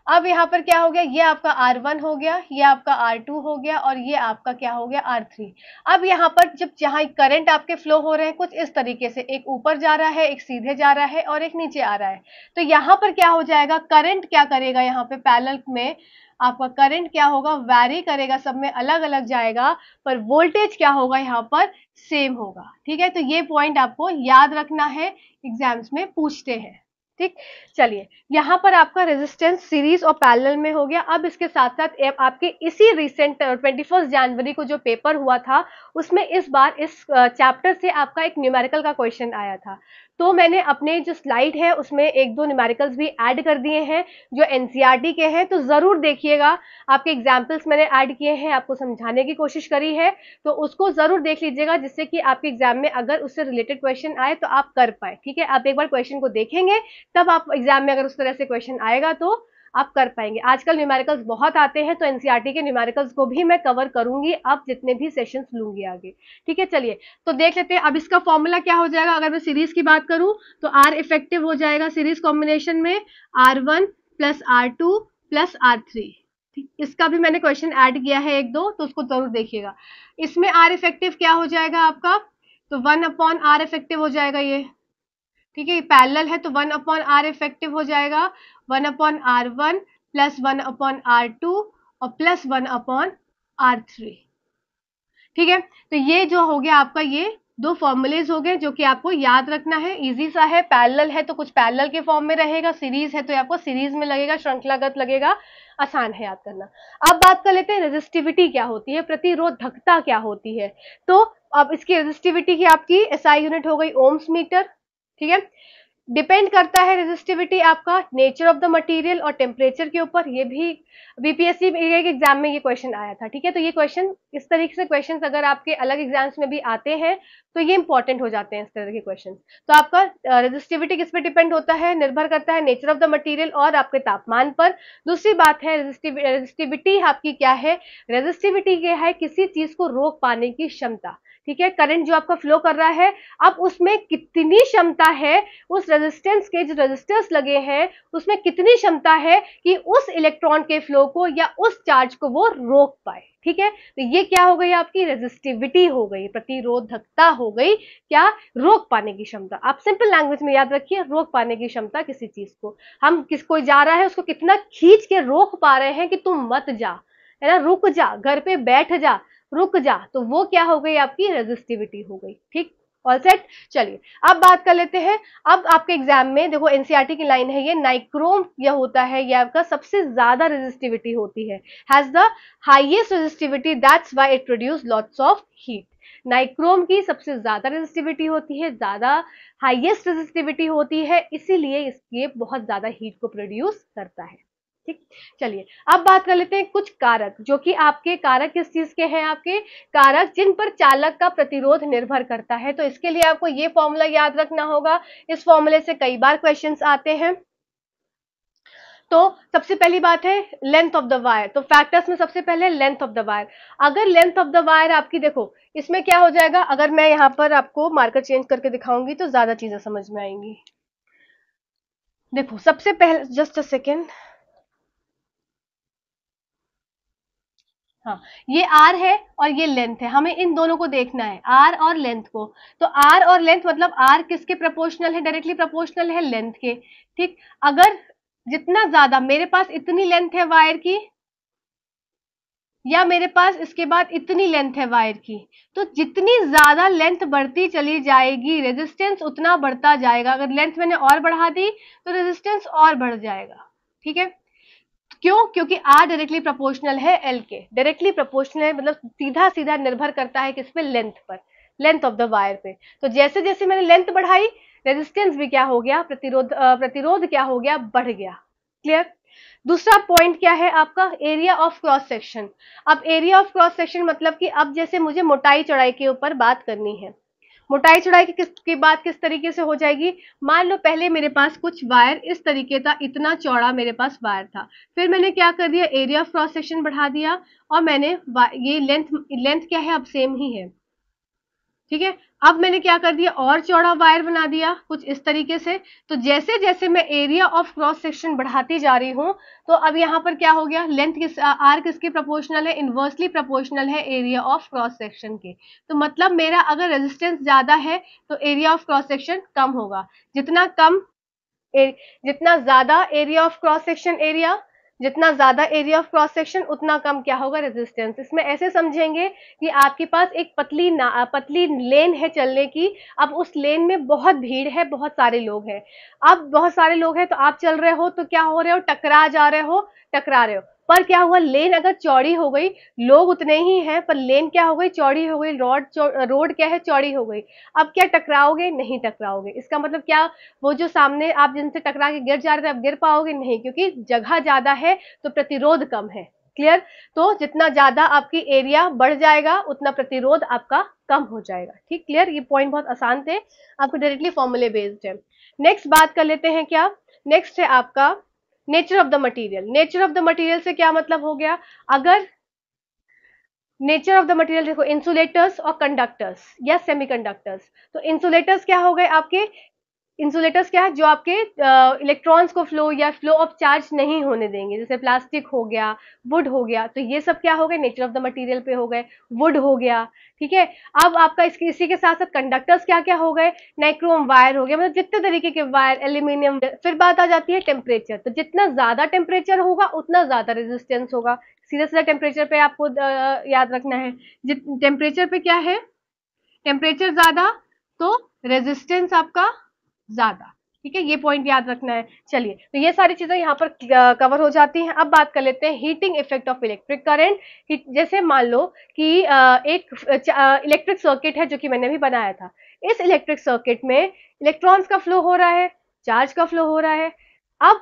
Speaker 1: अब यहाँ पर क्या हो गया, ये आपका R1 हो गया, ये आपका R2 हो गया और ये आपका क्या हो गया, R3। अब यहाँ पर जब जहाँ करंट आपके फ्लो हो रहे हैं कुछ इस तरीके से, एक ऊपर जा रहा है, एक सीधे जा रहा है और एक नीचे आ रहा है। तो यहाँ पर क्या हो जाएगा, करंट क्या करेगा, यहाँ पे पैरेलल में आपका करंट क्या होगा, वैरी करेगा, सब में अलग अलग जाएगा, पर वोल्टेज क्या होगा यहाँ पर, सेम होगा, ठीक है। तो ये पॉइंट आपको याद रखना है, एग्जाम्स में पूछते हैं, ठीक। चलिए यहाँ पर आपका रेजिस्टेंस सीरीज और पैरेलल में हो गया। अब इसके साथ साथ आपके इसी रिसेंट 21 जनवरी को जो पेपर हुआ था उसमें इस बार इस चैप्टर से आपका एक न्यूमेरिकल का क्वेश्चन आया था। तो मैंने अपने जो स्लाइड है उसमें 1-2 न्यूमेरिकल्स भी ऐड कर दिए हैं जो एनसीईआरटी के हैं, तो जरूर देखिएगा। आपके एग्जाम्पल्स मैंने ऐड किए हैं, आपको समझाने की कोशिश करी है, तो उसको जरूर देख लीजिएगा जिससे कि आपके एग्जाम में अगर उससे रिलेटेड क्वेश्चन आए तो आप कर पाए, ठीक है। आप एक बार क्वेश्चन को देखेंगे तब आप एग्जाम में अगर उस तरह से क्वेश्चन आएगा तो आप कर पाएंगे। आजकल न्यूमेरिकल्स बहुत आते हैं तो एनसीईआरटी के न्यूमेरिकल्स को भी मैं कवर करूंगी अब जितने भी सेशंस लूंगी आगे, ठीक है। चलिए तो देख लेते हैं। अब इसका फॉर्मूला क्या हो जाएगा, अगर मैं सीरीज की बात करूं तो आर इफेक्टिव हो जाएगा सीरीज कॉम्बिनेशन में R1 plus R2 plus R3। इसका भी मैंने क्वेश्चन ऐड किया है 1-2, तो उसको जरूर देखिएगा। इसमें आर इफेक्टिव क्या हो जाएगा आपका, तो 1/R इफेक्टिव हो जाएगा ये, ठीक है। पैरेलल है तो 1/R इफेक्टिव हो जाएगा, 1/R1 प्लस 1/R2 और प्लस 1/R3, ठीक है। तो ये जो हो गया आपका, ये 2 फॉर्मूलेज हो गए जो कि आपको याद रखना है। इजी सा है, पैरेलल है तो कुछ पैरेलल के फॉर्म में रहेगा, सीरीज है तो आपको सीरीज में लगेगा, श्रृंखलागत लगेगा, आसान है याद करना। अब बात कर लेते हैं रेजिस्टिविटी क्या होती है, प्रतिरोधकता क्या होती है। तो अब इसकी रेजिस्टिविटी की आपकी एसआई यूनिट हो गई ओम्स मीटर, ठीक है। डिपेंड करता है रेजिस्टिविटी आपका नेचर ऑफ द मटेरियल और टेम्परेचर के ऊपर। ये भी बीपीएससी एग्जाम में ये क्वेश्चन आया था, ठीक है। तो ये क्वेश्चन इस तरीके से क्वेश्चन अगर आपके अलग एग्जाम्स में भी आते हैं तो ये इंपॉर्टेंट हो जाते हैं इस तरह के क्वेश्चन। तो आपका रेजिस्टिविटी किस पे डिपेंड होता है, निर्भर करता है नेचर ऑफ द मटेरियल और आपके तापमान पर। दूसरी बात है रेजिस्टिविटी आपकी क्या है, रेजिस्टिविटी क्या है, किसी चीज को रोक पाने की क्षमता, ठीक है। करंट जो आपका फ्लो कर रहा है, अब उसमें कितनी क्षमता है, उस रेजिस्टेंस के जो रेजिस्टर्स लगे हैं उसमें कितनी क्षमता है कि उस इलेक्ट्रॉन के फ्लो को या उस चार्ज को वो रोक पाए, ठीक है। तो ये क्या हो गई आपकी रेजिस्टिविटी हो गई, प्रतिरोधकता हो गई, क्या, रोक पाने की क्षमता। आप सिंपल लैंग्वेज में याद रखिए, रोक पाने की क्षमता किसी चीज को, हम कोई जा रहा है उसको कितना खींच के रोक पा रहे हैं कि तुम मत जा, है ना, रुक जा, घर पे बैठ जा, रुक जा, तो वो क्या हो गई आपकी रेजिस्टिविटी हो गई, ठीक। All set. चलिए अब बात कर लेते हैं। अब आपके एग्जाम में देखो एनसीईआरटी की लाइन है ये, नाइक्रोम यह होता है, ये आपका सबसे ज्यादा रेजिस्टिविटी होती है, has the highest resistivity, that's why it produce lots of heat. Nichrome की सबसे ज्यादा रेजिस्टिविटी होती है, ज्यादा हाईएस्ट रेजिस्टिविटी होती है, इसीलिए इसके बहुत ज्यादा हीट को प्रोड्यूस करता है, ठीक। चलिए अब बात कर लेते हैं कुछ कारक, जो कि आपके कारक किस चीज के हैं, आपके कारक जिन पर चालक का प्रतिरोध निर्भर करता है। तो इसके लिए आपको ये फॉर्मूला याद रखना होगा, इस फॉर्मूले से कई बार क्वेश्चंस आते हैं। तो सबसे पहली बात है लेंथ ऑफ द वायर, तो फैक्टर्स में सबसे पहले लेंथ ऑफ द वायर। अगर लेंथ ऑफ द वायर आपकी, देखो इसमें क्या हो जाएगा, अगर मैं यहां पर आपको मार्कर चेंज करके दिखाऊंगी तो ज्यादा चीजें समझ में आएंगी। देखो सबसे पहले, जस्ट अ सेकेंड, हाँ, ये आर है और ये लेंथ है, हमें इन दोनों को देखना है, आर और लेंथ को। तो आर और लेंथ मतलब आर किसके प्रोपोर्शनल है, डायरेक्टली प्रोपोर्शनल है लेंथ के, ठीक। अगर जितना ज्यादा मेरे पास इतनी लेंथ है वायर की, या मेरे पास इसके बाद इतनी लेंथ है वायर की, तो जितनी ज्यादा लेंथ बढ़ती चली जाएगी रेजिस्टेंस उतना बढ़ता जाएगा। अगर लेंथ मैंने और बढ़ा दी तो रेजिस्टेंस और बढ़ जाएगा, ठीक है। क्यों, क्योंकि आर डायरेक्टली प्रोपोर्शनल है एल के, डायरेक्टली प्रोपोर्शनल है मतलब सीधा सीधा निर्भर करता है किस पे, लेंथ पर, लेंथ ऑफ द वायर पे। तो जैसे जैसे मैंने लेंथ बढ़ाई रेजिस्टेंस भी क्या हो गया, प्रतिरोध क्या हो गया, बढ़ गया। क्लियर। दूसरा पॉइंट क्या है आपका, एरिया ऑफ क्रॉस सेक्शन। अब एरिया ऑफ क्रॉस सेक्शन मतलब कि अब जैसे मुझे मोटाई चौड़ाई के ऊपर बात करनी है, मोटाई चौड़ाई की बात किस तरीके से हो जाएगी, मान लो पहले मेरे पास कुछ वायर इस तरीके था, इतना चौड़ा मेरे पास वायर था, फिर मैंने क्या कर दिया, एरिया ऑफ क्रॉस सेक्शन बढ़ा दिया और मैंने ये लेंथ क्या है, अब सेम ही है, ठीक है। अब मैंने क्या कर दिया, और चौड़ा वायर बना दिया कुछ इस तरीके से। तो जैसे जैसे मैं एरिया ऑफ क्रॉस सेक्शन बढ़ाती जा रही हूं, तो अब यहां पर क्या हो गया, लेंथ किस, आर किसके प्रोपोर्शनल है, इनवर्सली प्रोपोर्शनल है एरिया ऑफ क्रॉस सेक्शन के। तो मतलब मेरा अगर रेजिस्टेंस ज्यादा है तो एरिया ऑफ क्रॉस सेक्शन कम होगा, जितना कम जितना ज्यादा area of cross section area, जितना ज्यादा एरिया ऑफ क्रॉस सेक्शन उतना कम क्या होगा, रेजिस्टेंस। इसमें ऐसे समझेंगे कि आपके पास एक पतली लेन है चलने की, अब उस लेन में बहुत भीड़ है, बहुत सारे लोग हैं, अब बहुत सारे लोग हैं तो आप चल रहे हो तो क्या हो रहे हो, टकरा रहे हो, पर क्या हुआ, लेन अगर चौड़ी हो गई, लोग उतने ही हैं पर लेन क्या हो गई, चौड़ी हो गई, रोड क्या है, चौड़ी हो गई, अब क्या टकराओगे, नहीं टकराओगे। इसका मतलब क्या, वो जो सामने आप जिनसे टकरा के गिर जा रहे थे, अब गिर पाओगे नहीं, क्योंकि जगह ज्यादा है तो प्रतिरोध कम है। क्लियर। तो जितना ज्यादा आपकी एरिया बढ़ जाएगा उतना प्रतिरोध आपका कम हो जाएगा, ठीक। क्लियर। ये पॉइंट बहुत आसान थे, आपको डायरेक्टली फॉर्मूले बेस्ड है। नेक्स्ट बात कर लेते हैं, क्या नेक्स्ट है आपका nature of the material. Nature of the material से क्या मतलब हो गया, अगर नेचर ऑफ द मटेरियल देखो, इंसुलेटर्स और कंडक्टर्स या सेमीकंडक्टर्स। तो इंसुलेटर्स क्या हो गए आपके, इंसुलेटर्स क्या है, जो आपके इलेक्ट्रॉन्स को फ्लो या फ्लो ऑफ चार्ज नहीं होने देंगे, जैसे प्लास्टिक हो गया, वुड हो गया, तो ये सब क्या हो गए, नेचर ऑफ द मटेरियल पे हो गए, वुड हो गया, ठीक है। अब आपका इसी के साथ साथ कंडक्टर्स क्या क्या हो गए, नाइक्रोम वायर हो गया, मतलब जितने तरीके के वायर, एल्यूमिनियम। फिर बात आ जाती है टेम्परेचर, तो जितना ज्यादा टेम्परेचर होगा उतना ज्यादा रेजिस्टेंस होगा, सीधा सीधा टेम्परेचर पे आपको याद रखना है। टेम्परेचर पे क्या है, टेम्परेचर ज्यादा तो रेजिस्टेंस आपका ज्यादा, ठीक है, ये पॉइंट याद रखना है। चलिए तो ये सारी चीजें यहाँ पर कवर हो जाती हैं। अब बात कर लेते हैं heating effect of electric current. जैसे मान लो कि एक इलेक्ट्रिक सर्किट है जो कि मैंने भी बनाया था, इस इलेक्ट्रिक सर्किट में इलेक्ट्रॉन्स का फ्लो हो रहा है, चार्ज का फ्लो हो रहा है। अब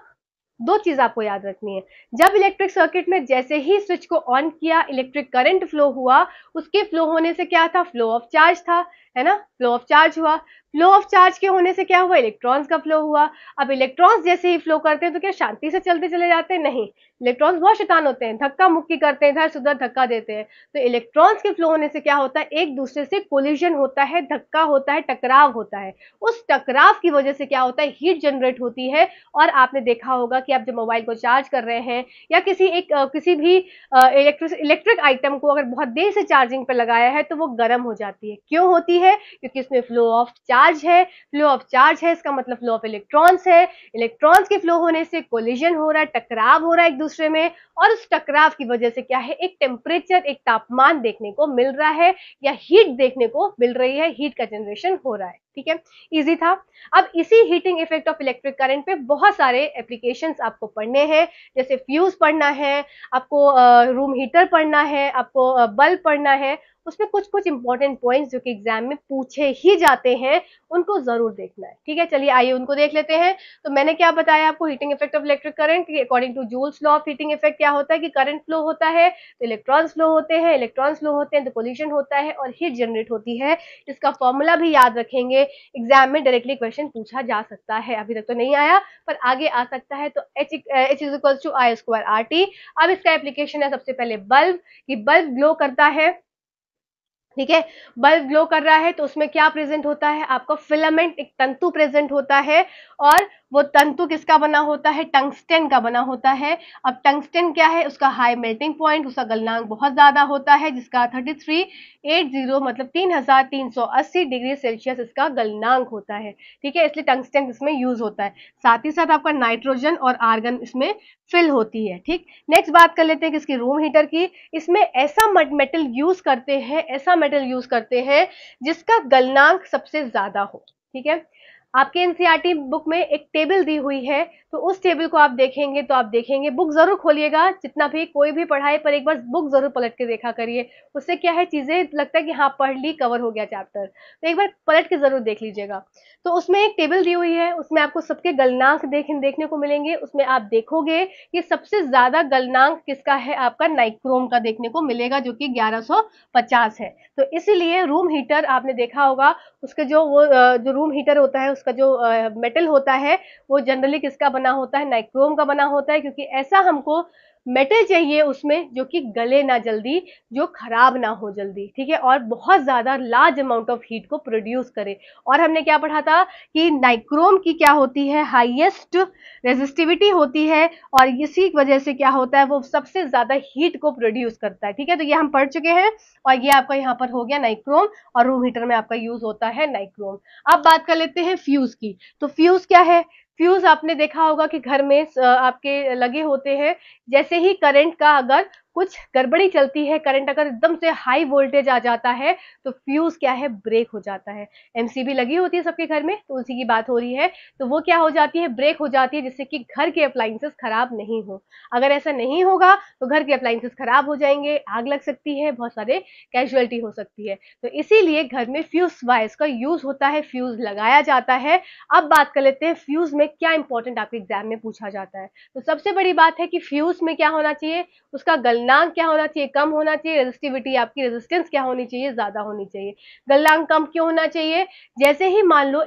Speaker 1: दो चीज आपको याद रखनी है, जब इलेक्ट्रिक सर्किट में जैसे ही स्विच को ऑन किया इलेक्ट्रिक करंट फ्लो हुआ, उसके फ्लो होने से क्या था, फ्लो ऑफ चार्ज था, है ना, फ्लो ऑफ चार्ज हुआ। फ्लो ऑफ चार्ज के होने से क्या हुआ, इलेक्ट्रॉन्स का फ्लो हुआ। अब इलेक्ट्रॉन्स जैसे ही फ्लो करते हैं तो क्या शांति से चलते चले जाते हैं, नहीं, इलेक्ट्रॉन्स बहुत शैतान होते हैं, धक्का मुक्की करते हैं, इधर से उधर धक्का देते हैं। तो इलेक्ट्रॉन्स के फ्लो होने से क्या होता है, एक दूसरे से कोलिजन होता है, धक्का होता है, टकराव होता है। उस टकराव की वजह से क्या होता है, हीट जनरेट होती है। और आपने देखा होगा कि आप जब मोबाइल को चार्ज कर रहे हैं या किसी भी इलेक्ट्रिक आइटम को अगर बहुत देर से चार्जिंग पे लगाया है तो वो गर्म हो जाती है। क्यों होती है, क्योंकि इसमें फ्लो ऑफ चार्ज है। फ्लो ऑफ चार्ज है इसका मतलब फ्लो ऑफ इलेक्ट्रॉन्स है। इलेक्ट्रॉन्स के फ्लो होने से कोलिजन हो रहा है, टकराव हो रहा है एक दूसरे में, और उस टकराव की वजह से क्या है, एक टेम्परेचर, एक तापमान देखने को मिल रहा है या हीट देखने को मिल रही है, हीट का जनरेशन हो रहा है। ठीक है, इजी था। अब इसी heating effect of electric current पे बहुत सारे एप्लीकेशंस आपको पढ़ने हैं, जैसे फ्यूज पढ़ना है, आपको रूम हीटर पढ़ना है, आपको बल्ब पढ़ना है। उसमें कुछ कुछ इंपॉर्टेंट पॉइंट्स जो कि एग्जाम में पूछे ही जाते हैं, उनको जरूर देखना है। ठीक है, चलिए आइए उनको देख लेते हैं। तो मैंने क्या बताया आपको, heating effect of electric current, according to Joule's law of heating effect क्या होता है कि करंट फ्लो होता है तो इलेक्ट्रॉन्स फ्लो होते हैं, इलेक्ट्रॉन्स फ्लो होते हैं तो कोलिजन होता है और हीट जनरेट होती है। इसका फॉर्मूला भी याद रखेंगे, एग्जाम में डायरेक्टली क्वेश्चन पूछा जा सकता है। अभी तक तो नहीं आया पर आगे आ सकता है। तो H is equal to I square R T. अब इसका एप्लीकेशन है सबसे पहले बल्ब, कि बल्ब ग्लो करता है। ठीक है, बल्ब ग्लो कर रहा है तो उसमें क्या प्रेजेंट होता है, आपका फिलामेंट, एक तंतु प्रेजेंट होता है। और वो तंतु किसका बना होता है, टंगस्टन का बना होता है। अब टंगस्टन क्या है, उसका हाई मेल्टिंग पॉइंट, उसका गलनांक बहुत ज्यादा होता है, जिसका 3380 मतलब 3380 डिग्री सेल्सियस इसका गलनांक होता है। ठीक है, इसलिए टंगस्टन इसमें यूज होता है। साथ ही साथ आपका नाइट्रोजन और आर्गन इसमें फिल होती है। ठीक, नेक्स्ट बात कर लेते हैं किसकी, रूम हीटर की। इसमें ऐसा मेटल यूज करते हैं, ऐसा मेटल यूज करते हैं जिसका गलनांक सबसे ज्यादा हो। ठीक है, आपके एनसीईआरटी बुक में एक टेबल दी हुई है, तो उस टेबल को आप देखेंगे तो आप देखेंगे, बुक जरूर खोलिएगा, जितना भी कोई भी पढ़ाए पर एक बार बुक जरूर पलट के देखा करिए। उससे क्या है, चीजें लगता है कि हाँ पढ़ ली, कवर हो गया चैप्टर, तो एक बार पलट के जरूर देख लीजिएगा। तो उसमें एक टेबल दी हुई है, उसमें आपको सबके गलनांक देखने को मिलेंगे। उसमें आप देखोगे कि सबसे ज्यादा गलनांक किसका है, आपका नाइक्रोम का देखने को मिलेगा, जो कि 1150 है। तो इसीलिए रूम हीटर आपने देखा होगा, उसके जो रूम हीटर होता है उसका जो मेटल होता है वो जनरली किसका बना होता है, नाइक्रोम का बना होता है, क्योंकि ऐसा हमको मेटल चाहिए उसमें जो कि गले ना जल्दी, जो खराब ना हो जल्दी। ठीक है, और बहुत ज्यादा लार्ज अमाउंट ऑफ हीट को प्रोड्यूस करे। और हमने क्या पढ़ा था कि नाइक्रोम की क्या होती है, हाईएस्ट रेजिस्टिविटी होती है, और इसी वजह से क्या होता है, वो सबसे ज्यादा हीट को प्रोड्यूस करता है। ठीक है, तो ये हम पढ़ चुके हैं, और ये आपका यहाँ पर हो गया नाइक्रोम, और रूम हीटर में आपका यूज होता है नाइक्रोम। अब बात कर लेते हैं फ्यूज की। तो फ्यूज क्या है, फ्यूज आपने देखा होगा कि घर में आपके लगे होते हैं। जैसे ही करंट का अगर कुछ गड़बड़ी चलती है, करंट अगर एकदम से हाई वोल्टेज आ जाता है तो फ्यूज क्या है, ब्रेक हो जाता है। एमसीबी लगी होती है सबके घर में, तो उसी की बात हो रही है। तो वो क्या हो जाती है, ब्रेक हो जाती है, जिससे कि घर के अप्लायंसेस खराब नहीं हो। अगर ऐसा नहीं होगा तो घर के अप्लायंसेस खराब हो जाएंगे, आग लग सकती है, बहुत सारे कैजुअलिटी हो सकती है। तो इसीलिए घर में फ्यूज वायर्स का यूज होता है, फ्यूज लगाया जाता है। अब बात कर लेते हैं फ्यूज में क्या इंपॉर्टेंट आपके एग्जाम में पूछा जाता है। तो सबसे बड़ी बात है कि फ्यूज में क्या होना चाहिए, उसका गलनांक क्या होना चाहिए, कम होना चाहिए। रेजिस्टिविटी आपकी रेजिस्टेंस क्या होनी चाहिए, ज्यादा होनी चाहिए। गलनांक कम क्यों होना चाहिए, जैसे ही मान लो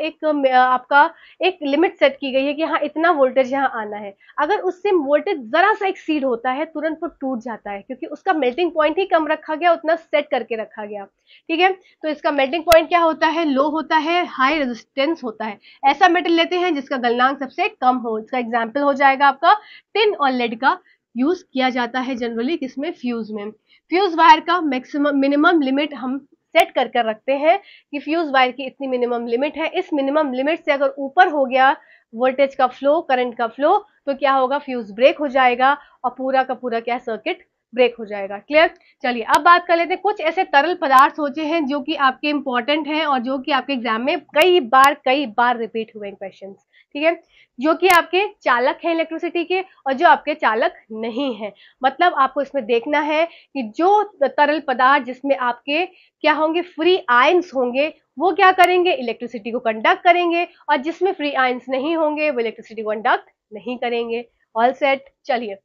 Speaker 1: आपका एक लिमिट सेट की गई है कि हाँ इतना वोल्टेज यहाँ आना है, अगर उससे वोल्टेज जरा सा एक्सीड होता है तुरंत वो टूट जाता है, क्योंकि उसका मेल्टिंग पॉइंट ही कम रखा गया, उतना सेट करके रखा गया। ठीक है, तो इसका मेल्टिंग पॉइंट क्या होता है, लो होता है, हाई रेजिस्टेंस होता है। ऐसा मेटल लेते हैं जिसका गलनांक सबसे कम हो। इसका एग्जाम्पल हो जाएगा आपका टिन और लेड का यूज किया जाता है जनरली किसमें, फ्यूज में। फ्यूज वायर का मैक्सिमम मिनिमम लिमिट हम सेट कर रखते हैं कि फ्यूज वायर की इतनी मिनिमम लिमिट है। इस मिनिमम लिमिट से अगर ऊपर हो गया वोल्टेज का फ्लो, करंट का फ्लो, तो क्या होगा, फ्यूज ब्रेक हो जाएगा और पूरा का पूरा क्या, सर्किट ब्रेक हो जाएगा। क्लियर, चलिए अब बात कर लेते हैं कुछ ऐसे तरल पदार्थ होते हैं जो कि आपके इंपॉर्टेंट हैं और जो कि आपके एग्जाम में कई बार रिपीट हुए क्वेश्चंस। ठीक है, जो कि आपके चालक हैं इलेक्ट्रिसिटी के और जो आपके चालक नहीं है। मतलब आपको इसमें देखना है कि जो तरल पदार्थ जिसमें आपके क्या होंगे, फ्री आयंस होंगे, वो क्या करेंगे, इलेक्ट्रिसिटी को कंडक्ट करेंगे, और जिसमें फ्री आयंस नहीं होंगे वो इलेक्ट्रिसिटी को कंडक्ट नहीं करेंगे। All set. चलिए,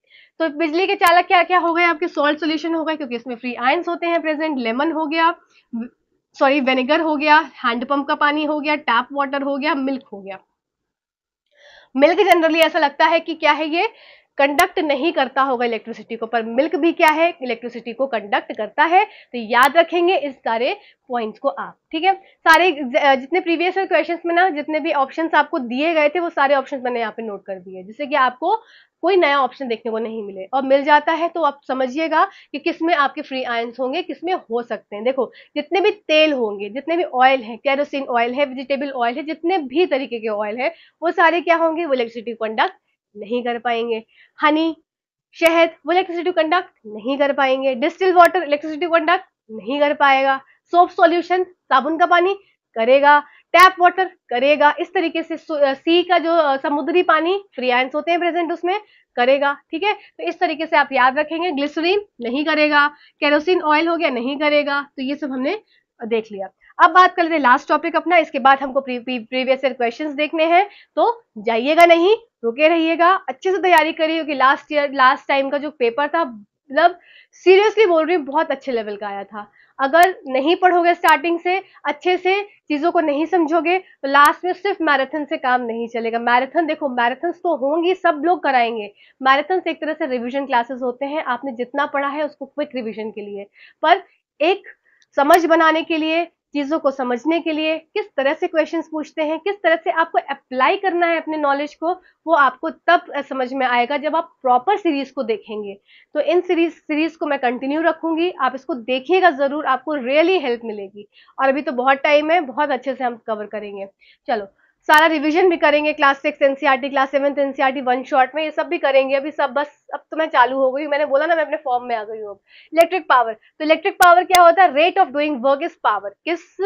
Speaker 1: तो बिजली के चालक क्या क्या हो गए आपके, सॉल्ट सोल्यूशन हो गए क्योंकि इसमें फ्री आयंस होते हैं प्रेजेंट, लेमन हो गया, सॉरी विनेगर हो गया, हैंडपंप का पानी हो गया, टैप वाटर हो गया, मिल्क हो गया। मिल्क जनरली ऐसा लगता है कि क्या है, ये कंडक्ट नहीं करता होगा इलेक्ट्रिसिटी को, पर मिल्क भी क्या है, इलेक्ट्रिसिटी को कंडक्ट करता है। तो याद रखेंगे इस सारे पॉइंट्स को आप, ठीक है। सारे जितने प्रीवियस क्वेश्चंस में ना जितने भी ऑप्शंस आपको दिए गए थे वो सारे ऑप्शंस मैंने यहाँ पे नोट कर दिए, जिससे कि आपको कोई नया ऑप्शन देखने को नहीं मिले, और मिल जाता है तो आप समझिएगा कि किसमें आपके फ्री आयंस होंगे, किसमें हो सकते हैं। देखो, जितने भी तेल होंगे, जितने भी ऑयल है, केरोसिन ऑयल है, वेजिटेबल ऑयल है, जितने भी तरीके के ऑयल है, वो सारे क्या होंगे, वो इलेक्ट्रिसिटी कंडक्ट नहीं कर पाएंगे। हनी, शहद, वो इलेक्ट्रिसिटी कंडक्ट नहीं कर पाएंगे। डिस्टिल वाटर इलेक्ट्रिसिटी कंडक्ट नहीं कर पाएगा। सोप सॉल्यूशन, साबुन का पानी करेगा। टैप वाटर करेगा। इस तरीके से सी का जो समुद्री पानी, फ्री आयंस होते हैं प्रेजेंट उसमें, करेगा, ठीक है। तो इस तरीके से आप याद रखेंगे। ग्लिसरीन नहीं करेगा। केरोसिन ऑयल हो गया, नहीं करेगा। तो ये सब हमने देख लिया। अब बात कर लेते हैं लास्ट टॉपिक अपना, इसके बाद हमको प्रीवियस ईयर क्वेश्चंस देखने हैं, तो जाइएगा नहीं, रुके रहिएगा, अच्छे से तैयारी करिए, क्योंकि लास्ट टाइम का जो पेपर था, मतलब सीरियसली बोल रही हूँ, बहुत अच्छे लेवल का आया था। अगर नहीं पढ़ोगे स्टार्टिंग से अच्छे से, चीजों को नहीं समझोगे, तो लास्ट में सिर्फ मैराथन से काम नहीं चलेगा। मैराथन देखो, मैराथन तो होंगी, सब लोग कराएंगे। मैराथन एक तरह से रिविजन क्लासेस होते हैं, आपने जितना पढ़ा है उसको क्विक रिविजन के लिए, पर एक समझ बनाने के लिए, चीजों को समझने के लिए, किस तरह से क्वेश्चंस पूछते हैं, किस तरह से आपको अप्लाई करना है अपने नॉलेज को, वो आपको तब समझ में आएगा जब आप प्रॉपर सीरीज को देखेंगे। तो इन सीरीज को मैं कंटिन्यू रखूंगी, आप इसको देखिएगा जरूर, आपको रियली हेल्प मिलेगी। और अभी तो बहुत टाइम है, बहुत अच्छे से हम कवर करेंगे। चलो, सारा रिवीजन भी करेंगे, class 6 NCERT, class 7 NCERT one shot में, ये सब भी करेंगे अभी सब। बस अब तो मैं चालू हो गई, मैंने बोला ना मैं अपने फॉर्म में आ गई हूँ। इलेक्ट्रिक पावर, तो इलेक्ट्रिक पावर क्या होता है, rate of doing work is power. किस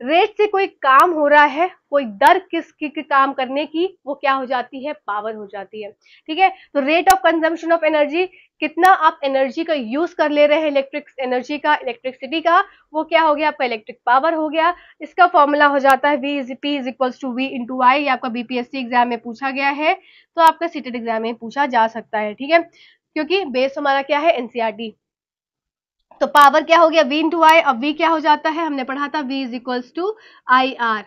Speaker 1: रेट से कोई काम हो रहा है, कोई दर किस काम करने की, वो क्या हो जाती है, पावर हो जाती है, ठीक है। तो rate of consumption of energy, कितना आप एनर्जी का यूज कर ले रहे हैं, इलेक्ट्रिक एनर्जी का, इलेक्ट्रिसिटी का, वो क्या हो गया, आपका इलेक्ट्रिक पावर हो गया। इसका फॉर्मूला हो जाता है P is equals to V into I. ये आपका बीपीएससी एग्जाम में पूछा गया है, तो आपका सीटेट एग्जाम में पूछा जा सकता है, ठीक है, क्योंकि बेस हमारा क्या है, एनसीईआरटी। तो पावर क्या हो गया, V इंटू आई। अब V क्या हो जाता है, हमने पढ़ा था V is equals to I R,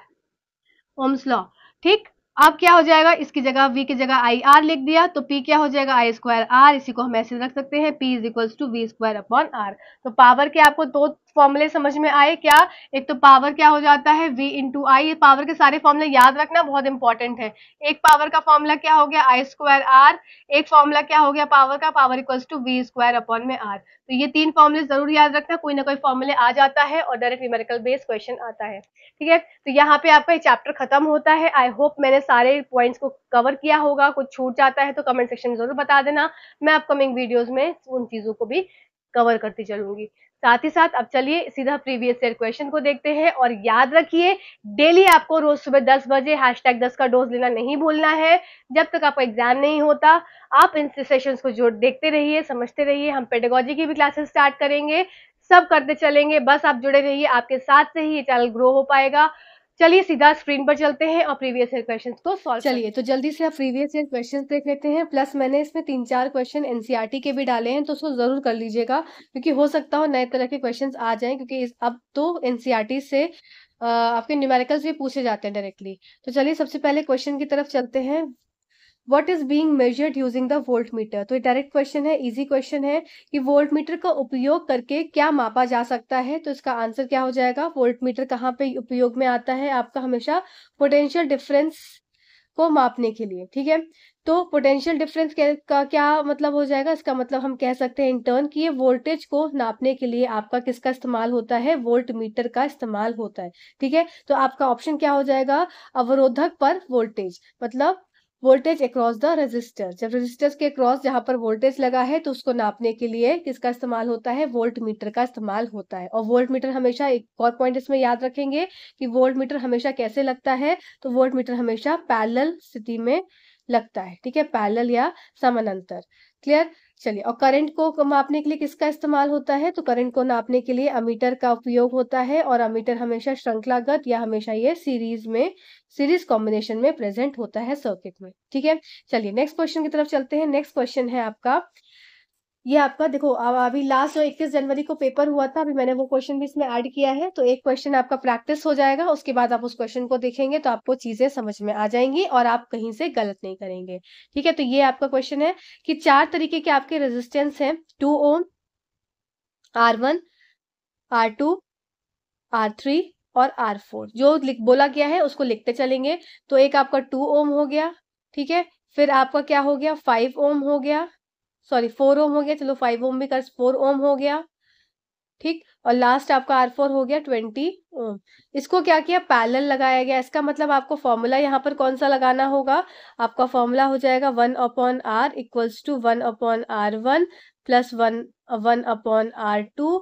Speaker 1: ohm's law, ठीक। अब क्या हो जाएगा, इसकी जगह V की जगह आई आर लिख दिया, तो P क्या हो जाएगा, आई स्क्वायर आर। इसी को हम ऐसे रख सकते हैं, P is equals to V square upon R. तो पावर के आपको दो फॉर्मूले समझ में आए क्या, एक तो पावर क्या हो जाता है, V इंटू आई। पावर के सारे फॉर्मूले याद रखना, बहुत इंपॉर्टेंट है। एक पावर का फॉर्मूला क्या हो गया, आई स्क्वायर आर। एक फॉर्मूला क्या हो गया पावर का, power equals to V square upon में आर। तो ये तीन फॉर्मूले जरूर याद रखना, कोई ना कोई फॉर्मूले आ जाता है और डायरेक्ट न्यूमेरिकल बेस्ड क्वेश्चन आता है, ठीक है। तो यहाँ पे आपका ये चैप्टर खत्म होता है। आई होप मैंने सारे पॉइंट्स को कवर किया होगा, कुछ छूट जाता है तो कमेंट सेक्शन में जरूर बता देना, मैं अपकमिंग वीडियोस में उन चीजों को भी कवर करती चलूंगी। साथ ही साथ अब चलिए सीधा प्रीवियस ईयर क्वेश्चन को देखते हैं, और याद रखिए डेली आपको रोज सुबह 10 बजे #10 का डोज लेना नहीं भूलना है। जब तक आपका एग्जाम नहीं होता, आप इन सेशंस को जो देखते रहिए, समझते रहिए। हम पेडागोजी की भी क्लासेस स्टार्ट करेंगे, सब करते चलेंगे, बस आप जुड़े रहिए, आपके साथ से ही ये चैनल ग्रो हो पाएगा। चलिए सीधा स्क्रीन पर चलते हैं और प्रीवियस ईयर क्वेश्चंस को सॉल्व चलिए तो जल्दी से आप प्रीवियस ईयर क्वेश्चंस देख लेते हैं। प्लस मैंने इसमें 3-4 क्वेश्चन एनसीईआरटी के भी डाले हैं, तो उसको जरूर कर लीजिएगा, क्योंकि हो सकता हो नए तरह के क्वेश्चंस आ जाएं, क्योंकि अब तो एनसीईआरटी से आपके न्यूमेरिकल्स भी पूछे जाते हैं डायरेक्टली। तो चलिए सबसे पहले क्वेश्चन की तरफ चलते हैं। What is being measured using the volt meter. तो ये डायरेक्ट क्वेश्चन है, इजी क्वेश्चन है कि वोल्ट मीटर का उपयोग करके क्या मापा जा सकता है। तो इसका आंसर क्या हो जाएगा, वोल्ट मीटर कहाँ पे उपयोग में आता है, आपका हमेशा पोटेंशियल डिफरेंस को मापने के लिए, ठीक है। तो पोटेंशियल डिफरेंस का क्या मतलब हो जाएगा, इसका मतलब हम कह सकते हैं इन टर्न कि ये वोल्टेज को नापने के लिए आपका किसका इस्तेमाल होता है, वोल्ट मीटर का इस्तेमाल होता है, ठीक है। तो आपका ऑप्शन क्या हो जाएगा, अवरोधक पर वोल्टेज, मतलब वोल्टेज अक्रॉस द रेजिस्टर। जब रेजिस्टर्स के क्रॉस जहां पर वोल्टेज लगा है तो उसको नापने के लिए किसका इस्तेमाल होता है, वोल्ट मीटर का इस्तेमाल होता है। और वोल्ट मीटर हमेशा, एक और पॉइंट इसमें याद रखेंगे कि वोल्ट मीटर हमेशा कैसे लगता है, तो वोल्ट मीटर हमेशा पैरेलल स्थिति में लगता है, ठीक है, पैरेलल या समानांतर। क्लियर? चलिए, और करंट को मापने के लिए किसका इस्तेमाल होता है? तो करंट को नापने के लिए अमीटर का उपयोग होता है, और अमीटर हमेशा श्रृंखलागत या हमेशा ये सीरीज कॉम्बिनेशन में प्रेजेंट होता है सर्किट में, ठीक है। चलिए नेक्स्ट क्वेश्चन की तरफ चलते हैं। नेक्स्ट क्वेश्चन है आपका, ये आपका देखो, अब अभी लास्ट जो 21 जनवरी को पेपर हुआ था, अभी मैंने वो क्वेश्चन भी इसमें ऐड किया है, तो एक क्वेश्चन आपका प्रैक्टिस हो जाएगा, उसके बाद आप उस क्वेश्चन को देखेंगे तो आपको चीजें समझ में आ जाएंगी और आप कहीं से गलत नहीं करेंगे, ठीक है। तो ये आपका क्वेश्चन है कि 4 तरीके के आपके रेजिस्टेंस हैं, 2 ओम, R1, R2, R3 और R4, जो बोला गया है उसको लिखते चलेंगे। तो एक आपका 2 ओम हो गया, ठीक है, फिर आपका क्या हो गया, 5 ओम हो गया, सॉरी 4 ओम हो गया, चलो 5 ओम भी कर, 4 ओम हो गया, ठीक, और लास्ट आपका R4 हो गया 20 ओम। इसको क्या किया, पैरेलल लगाया गया। इसका मतलब आपको फॉर्मूला यहाँ पर कौन सा लगाना होगा, आपका फॉर्मूला हो जाएगा 1/R equals to 1/R1 plus 1/R2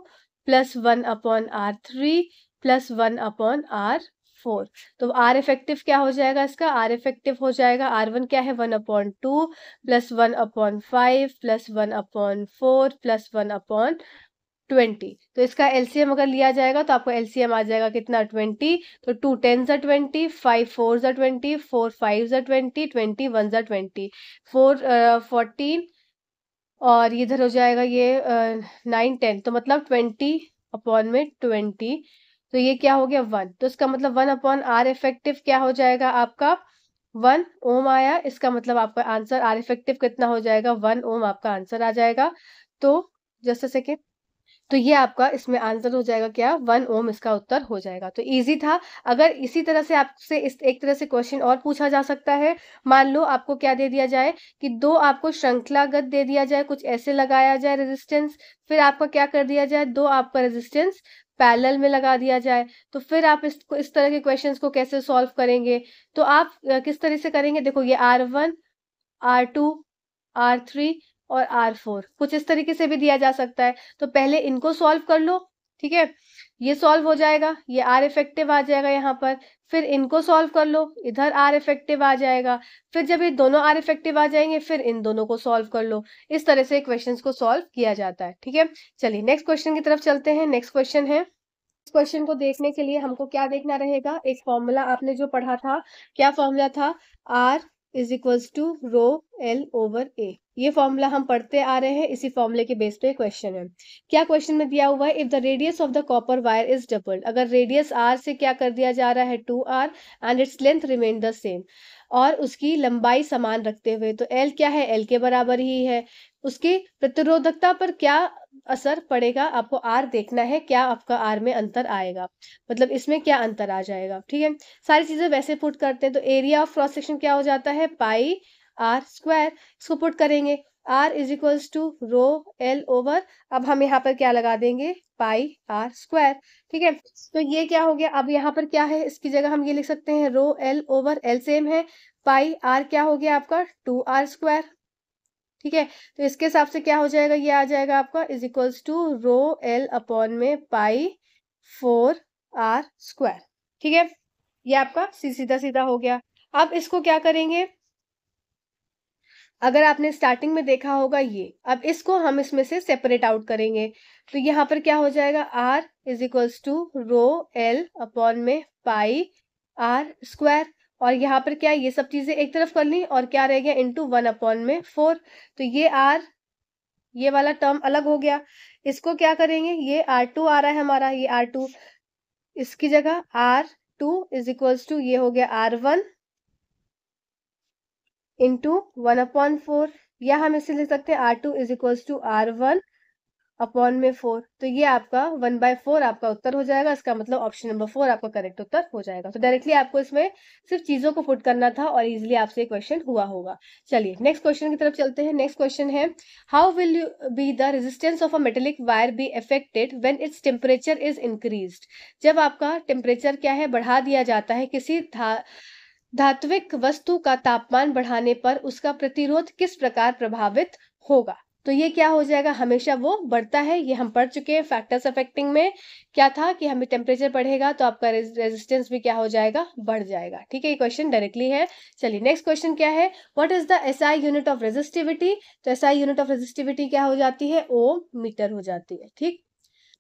Speaker 1: plus 1/R3 plus 1/R4। तो आर इफेक्टिव क्या हो जाएगा, इसका आर इफेक्टिव हो जाएगा, R1 क्या है 1/2 प्लस 1/5 प्लस 1/4 प्लस 1/20। तो इसका एलसीएम अगर लिया जाएगा तो आपको एलसीएम आ जाएगा कितना, 20। तो 2 10 ज़ा 20, 5 4 ज़ा 20, 4 5 ज़ा 20, 20 1 ज़ा 20, 4 14, और इधर हो जाएगा ये 9 10, तो मतलब 20/20। तो ये क्या हो गया 1, तो इसका मतलब 1/R इफेक्टिव क्या हो जाएगा आपका 1 ओम आया। इसका मतलब आपका आंसर आर इफेक्टिव कितना हो जाएगा, 1 ओम आपका आंसर आ जाएगा। तो जस्ट अ सेकेंड, तो ये आपका इसमें आंसर हो जाएगा क्या, 1 ओम इसका उत्तर हो जाएगा। तो इजी था। अगर इसी तरह से आपसे इस एक तरह से क्वेश्चन और पूछा जा सकता है, मान लो आपको क्या दे दिया जाए कि दो आपको श्रृंखलागत दे दिया जाए, कुछ ऐसे लगाया जाए रेजिस्टेंस, फिर आपका क्या कर दिया जाए, दो आपका रेजिस्टेंस पैरेलल में लगा दिया जाए, तो फिर आप इस तरह के क्वेश्चंस को कैसे सॉल्व करेंगे? तो आप किस तरह से करेंगे, देखो ये R1, R2, R3 और R4 कुछ इस तरीके से भी दिया जा सकता है। तो पहले इनको सॉल्व कर लो, ठीक है, ये सॉल्व हो जाएगा, ये आर इफेक्टिव आ जाएगा यहाँ पर, फिर इनको सॉल्व कर लो, इधर आर इफेक्टिव आ जाएगा, फिर जब ये दोनों आर इफेक्टिव आ जाएंगे फिर इन दोनों को सॉल्व कर लो। इस तरह से क्वेश्चंस को सॉल्व किया जाता है, ठीक है। चलिए नेक्स्ट क्वेश्चन की तरफ चलते हैं। नेक्स्ट क्वेश्चन है, इस क्वेश्चन को देखने के लिए हमको क्या देखना रहेगा, एक फॉर्मूला आपने जो पढ़ा था, क्या फॉर्मूला था, R is equals to rho L over A। ये फॉर्मूला हम पढ़ते आ रहे हैं, इसी फॉर्मूले के बेस पे क्वेश्चन है। क्या क्वेश्चन में दिया हुआ है, if the radius of the copper wire is doubled, अगर रेडियस R से क्या कर दिया जा रहा है 2R and its length remain the same, और उसकी लंबाई समान रखते हुए, तो L क्या है, L के बराबर ही है, उसकी प्रतिरोधकता पर क्या असर पड़ेगा, आपको R देखना है, क्या आपका R में अंतर आएगा, मतलब इसमें क्या अंतर आ जाएगा, ठीक है। सारी चीजें वैसे पुट करते हैं, तो एरिया ऑफ क्रॉस सेक्शन क्या हो जाता है, पाई R स्क्वायर, इसको पुट करेंगे, R is equals to rho L over, अब हम यहाँ पर क्या लगा देंगे, पाई R स्क्वायर, ठीक है। तो ये क्या हो गया, अब यहाँ पर क्या है, इसकी जगह हम ये लिख सकते हैं रो L ओवर L सेम है, पाई R क्या हो गया आपका 2R स्क्वायर, ठीक है। तो इसके हिसाब से क्या हो जाएगा, ये आ जाएगा आपका is equals to rho L upon में पाई 4R स्क्वायर, ठीक है। ये आपका सीधा सीधा हो गया। अब इसको क्या करेंगे, अगर आपने स्टार्टिंग में देखा होगा ये, अब इसको हम इसमें से सेपरेट आउट करेंगे, तो यहाँ पर क्या हो जाएगा, R is equals to rho L upon में पाई R स्क्वायर, और यहाँ पर क्या, ये सब चीजें एक तरफ कर ली, और क्या रह गया, इंटू 1/4। तो ये R, ये वाला टर्म अलग हो गया। इसको क्या करेंगे, ये R2 आ रहा है हमारा, ये R2, इसकी जगह R2 इज इक्वल्स टू ये हो गया R1 इंटू 1/4, या हम इसे लिख सकते हैं R2 is equals to R1 upon में 4। तो ये आपका 1/4 आपका उत्तर हो जाएगा, इसका मतलब ऑप्शन नंबर 4 आपका करेक्ट उत्तर हो जाएगा। तो डायरेक्टली आपको इसमें सिर्फ चीजों को पुट करना था और इजीली आपसे क्वेश्चन हुआ होगा। चलिए नेक्स्ट क्वेश्चन की तरफ चलते हैं। नेक्स्ट क्वेश्चन है, how will you be the resistance of a metallic wire be affected when its temperature is increased, जब आपका टेम्परेचर क्या है, बढ़ा दिया जाता है, किसी धात्विक वस्तु का तापमान बढ़ाने पर उसका प्रतिरोध किस प्रकार प्रभावित होगा, तो ये क्या हो जाएगा, हमेशा वो बढ़ता है। ये हम पढ़ चुके हैं फैक्टर्स अफेक्टिंग में, क्या था कि हमें टेम्परेचर बढ़ेगा तो आपका रेजिस्टेंस भी क्या हो जाएगा, बढ़ जाएगा। ठीक है, ये क्वेश्चन डायरेक्टली है। चलिए नेक्स्ट क्वेश्चन क्या है, what is the SI unit of resistivity. तो एसआई यूनिट ऑफ रेजिस्टिविटी क्या हो जाती है, ओम मीटर हो जाती है। ठीक,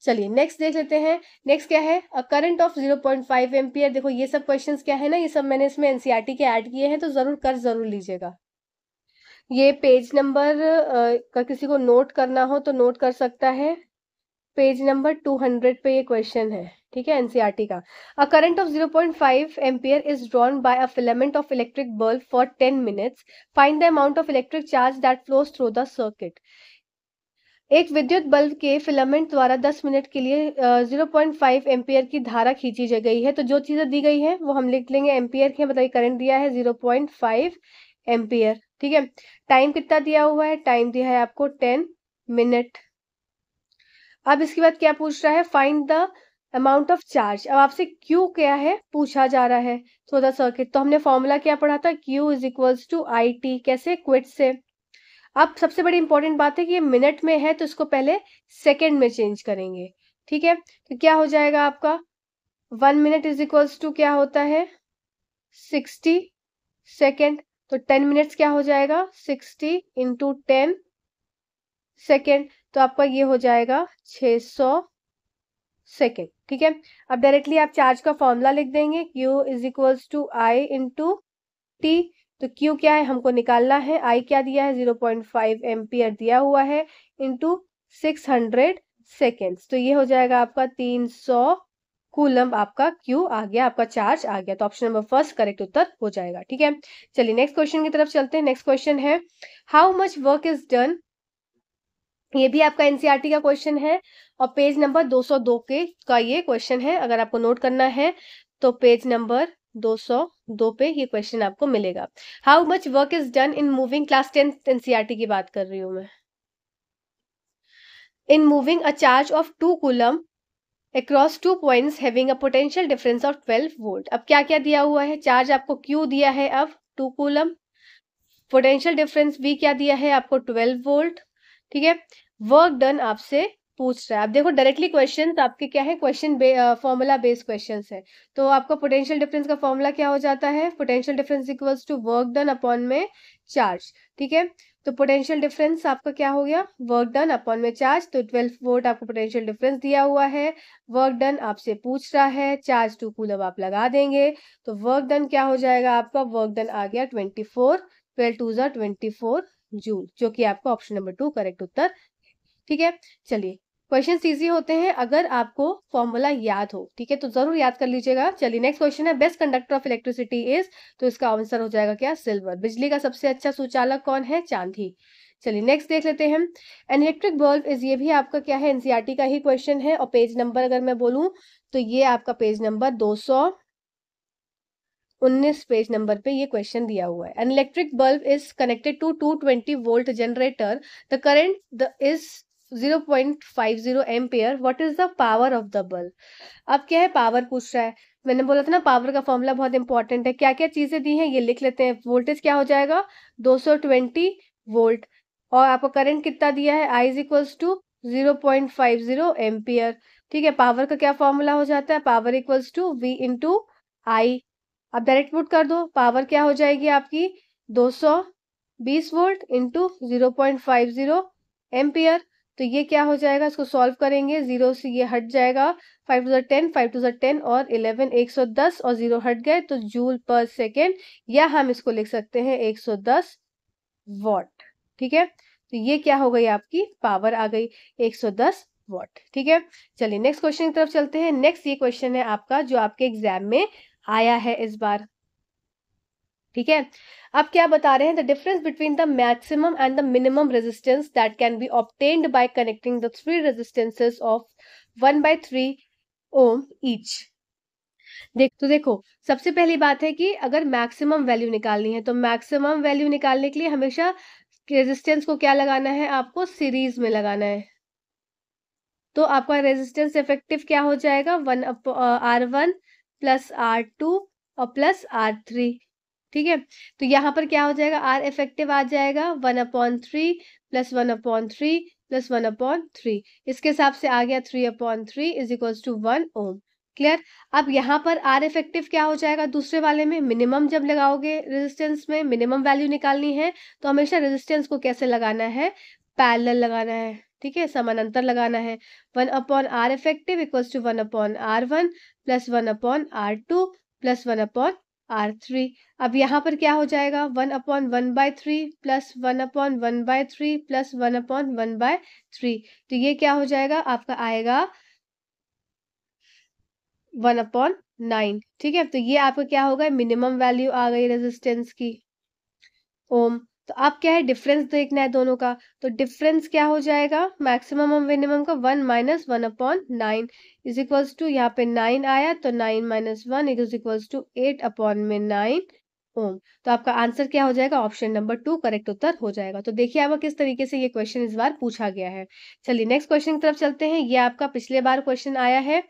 Speaker 1: चलिए नेक्स्ट देख लेते हैं। नेक्स्ट क्या है, अ करंट ऑफ 0.5 एम्पियर। देखो ये सब क्वेश्चंस क्या है ना, ये सब मैंने इसमें एनसीईआरटी के ऐड किए हैं, तो जरूर लीजिएगा। ये पेज नंबर का किसी को नोट करना हो तो नोट कर सकता है, पेज नंबर 200 पे ये क्वेश्चन है। ठीक है, एनसीईआरटी का। A current of 0.5 ampere is drawn by a filament of electric bulb for 10 minutes, find the amount of electric charge that flows through the circuit. एक विद्युत बल्ब के फिलामेंट द्वारा 10 मिनट के लिए 0.5 एम्पियर की धारा खींची गई है। तो जो चीजें दी गई है वो हम लिख लेंगे एम्पियर की, मतलब करंट दिया है 0.5 एम्पियर। ठीक है, टाइम कितना दिया हुआ है, टाइम दिया है आपको 10 मिनट। अब इसके बाद क्या पूछ रहा है, find the amount of charge. अब आपसे क्यू क्या है पूछा जा रहा है थ्रू द सर्किट। तो हमने फॉर्मूला क्या पढ़ा था, Q is equals to I T, कैसे, क्विट से। अब सबसे बड़ी इंपॉर्टेंट बात है कि ये मिनट में है तो इसको पहले सेकंड में चेंज करेंगे। ठीक है, तो क्या हो जाएगा आपका 1 मिनट इज इक्वल्स टू क्या होता है 60 सेकेंड। तो 10 मिनट्स क्या हो जाएगा 60 इंटू 10 सेकेंड, तो आपका ये हो जाएगा 600 सेकेंड। ठीक है, अब डायरेक्टली आप चार्ज का फॉर्मूला लिख देंगे, Q is equals to I into T. तो Q क्या है हमको निकालना है, I क्या दिया है 0.5 एम्पियर दिया हुआ है, इंटू 600 सेकेंड्स। तो ये हो जाएगा आपका 300 कूलम, आपका Q आ गया, आपका चार्ज आ गया। तो ऑप्शन नंबर फर्स्ट करेक्ट उत्तर हो जाएगा। ठीक है, चलिए नेक्स्ट क्वेश्चन की तरफ चलते हैं। नेक्स्ट क्वेश्चन है, how much work is done. ये भी आपका एनसीईआरटी का क्वेश्चन है और पेज नंबर 202 का ये क्वेश्चन है। अगर आपको नोट करना है तो पेज नंबर 202 पे ये क्वेश्चन आपको मिलेगा। How much work is done in moving, class 10 NCERT की बात कर रही हूं मैं। In moving a charge of 2 coulomb across 2 points having a potential difference of 12 volt. अब क्या क्या दिया हुआ है, चार्ज आपको क्यू दिया है, अब 2 कूलम, पोटेंशियल डिफरेंस भी क्या दिया है आपको 12 वोल्ट। ठीक है, वर्क डन आपसे पूछ रहा है। अब देखो डायरेक्टली क्वेश्चन आपके क्या है, क्वेश्चन फॉर्मूला बेस्ड क्वेश्चंस है। तो आपका पोटेंशियल डिफरेंस का फॉर्मूला क्या हो जाता है, potential difference equals to work done upon में चार्ज। ठीक है, तो पोटेंशियल डिफरेंस आपका क्या हो गया, वर्क डन अपॉन में चार्ज। तो 12 वोल्ट आपको पोटेंशियल डिफरेंस दिया हुआ है, वर्क डन आपसे पूछ रहा है, चार्ज 2 कूलम आप लगा देंगे। तो वर्क डन क्या हो जाएगा आपका, वर्क डन आ गया 24, 12 टू 24 जूल, जो कि आपका ऑप्शन नंबर 2 करेक्ट उत्तर। ठीक है, चलिए क्वेश्चन इजी होते हैं अगर आपको फॉर्मूला याद हो। ठीक है, तो जरूर याद कर लीजिएगा। चलिए नेक्स्ट क्वेश्चन है, best conductor of electricity is. तो इसका आंसर हो जाएगा क्या, सिल्वर। बिजली का सबसे अच्छा सुचालक कौन है, चांदी। चलिए नेक्स्ट देख लेते हैं, एन इलेक्ट्रिक बल्ब इज। ये भी आपका क्या है, एनसीईआरटी का ही क्वेश्चन है और पेज नंबर अगर मैं बोलूं तो ये आपका पेज नंबर 219 पेज नंबर पे ये क्वेश्चन दिया हुआ है। An electric bulb is connected to 220 volt generator, the current is 0.50 ampere, what is the power of the bulb. अब क्या है, पावर पूछ रहा है। मैंने बोला था ना पावर का फॉर्मूला बहुत इंपॉर्टेंट है। क्या क्या चीजें दी हैं ये लिख लेते हैं। वोल्टेज क्या हो जाएगा 220 वोल्ट, और आपको करंट कितना दिया है, I is equals to 0.50 ampere. ठीक है, पावर का क्या फॉर्मूला हो जाता है, power equals to V into I. अब डायरेक्ट पुट कर दो, पावर क्या हो जाएगी आपकी 220 वोल्ट इंटू 0.50 एम्पियर। तो ये क्या हो जाएगा, इसको सॉल्व करेंगे, जीरो से ये हट जाएगा, 5 टू द 10, 5 टू द 10 और 11 110 और जीरो हट गए तो जूल पर सेकेंड, या हम इसको लिख सकते हैं 110 वॉट। ठीक है, तो ये क्या हो गई आपकी पावर आ गई 110 वॉट। ठीक है, चलिए नेक्स्ट क्वेश्चन की तरफ चलते हैं। नेक्स्ट ये क्वेश्चन है आपका जो आपके एग्जाम में आया है इस बार। ठीक है, अब क्या बता रहे हैं, the difference between the maximum and the minimum resistance that can be obtained by connecting the three resistances of 1/3 ohm each. देखो सबसे पहली बात है कि अगर मैक्सिमम वैल्यू निकालनी है तो मैक्सिमम वैल्यू निकालने के लिए हमेशा रेजिस्टेंस को क्या लगाना है, आपको सीरीज में लगाना है। तो आपका रेजिस्टेंस इफेक्टिव क्या हो जाएगा, R1 प्लस R2 और प्लस R3। ठीक है। तो यहाँ पर क्या हो जाएगा, आर इफेक्टिव आ जाएगा 1/3 प्लस 1/3 प्लस 1/3, इसके हिसाब से आ गया 3/3 is equals to 1 ohm. Clear. अब यहाँ पर आर इफेक्टिव क्या हो जाएगा, दूसरे वाले में मिनिमम जब लगाओगे रेजिस्टेंस में मिनिमम वैल्यू निकालनी है तो हमेशा रेजिस्टेंस को कैसे लगाना है, पैरेलल लगाना है, ठीक है, समानांतर लगाना है। 1/R effective equals to 1/R1 plus 1/R2 plus 1/R3। अब यहाँ पर क्या हो जाएगा, 1/1/3 प्लस 1/1/3 प्लस 1/1/3, तो ये क्या हो जाएगा, आपका आएगा 1/9। ठीक है, तो ये आपका क्या होगा, मिनिमम वैल्यू आ गई रेजिस्टेंस की, ओम। तो अब क्या है, डिफरेंस देखना है दोनों का, तो डिफरेंस क्या हो जाएगा, मैक्सिमम और मिनिमम का 1 माइनस 1/9 इज इक्वल्स टू, यहाँ पे 9 आया तो 9 माइनस 1 इज इक्वल्स टू 8/9 ओम। तो आपका आंसर क्या हो जाएगा, ऑप्शन नंबर 2 करेक्ट उत्तर हो जाएगा। तो देखिए आपका किस तरीके से ये क्वेश्चन इस बार पूछा गया है। चलिए नेक्स्ट क्वेश्चन की तरफ चलते हैं। ये आपका पिछले बार क्वेश्चन आया है